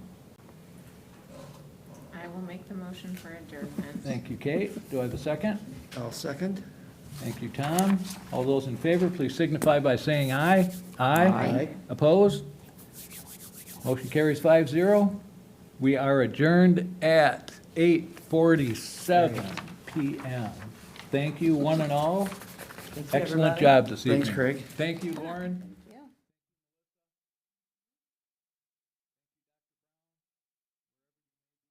I will make the motion for adjournment. Thank you, Kate. Do I have a second? I'll second. Thank you, Tom. All those in favor, please signify by saying aye. Aye. Opposed? Motion carries 5-0. We are adjourned at 8:47 PM. Thank you, one and all. Thank you, Excellent everybody. job this evening. Thanks, Craig. Thank you, Lauren.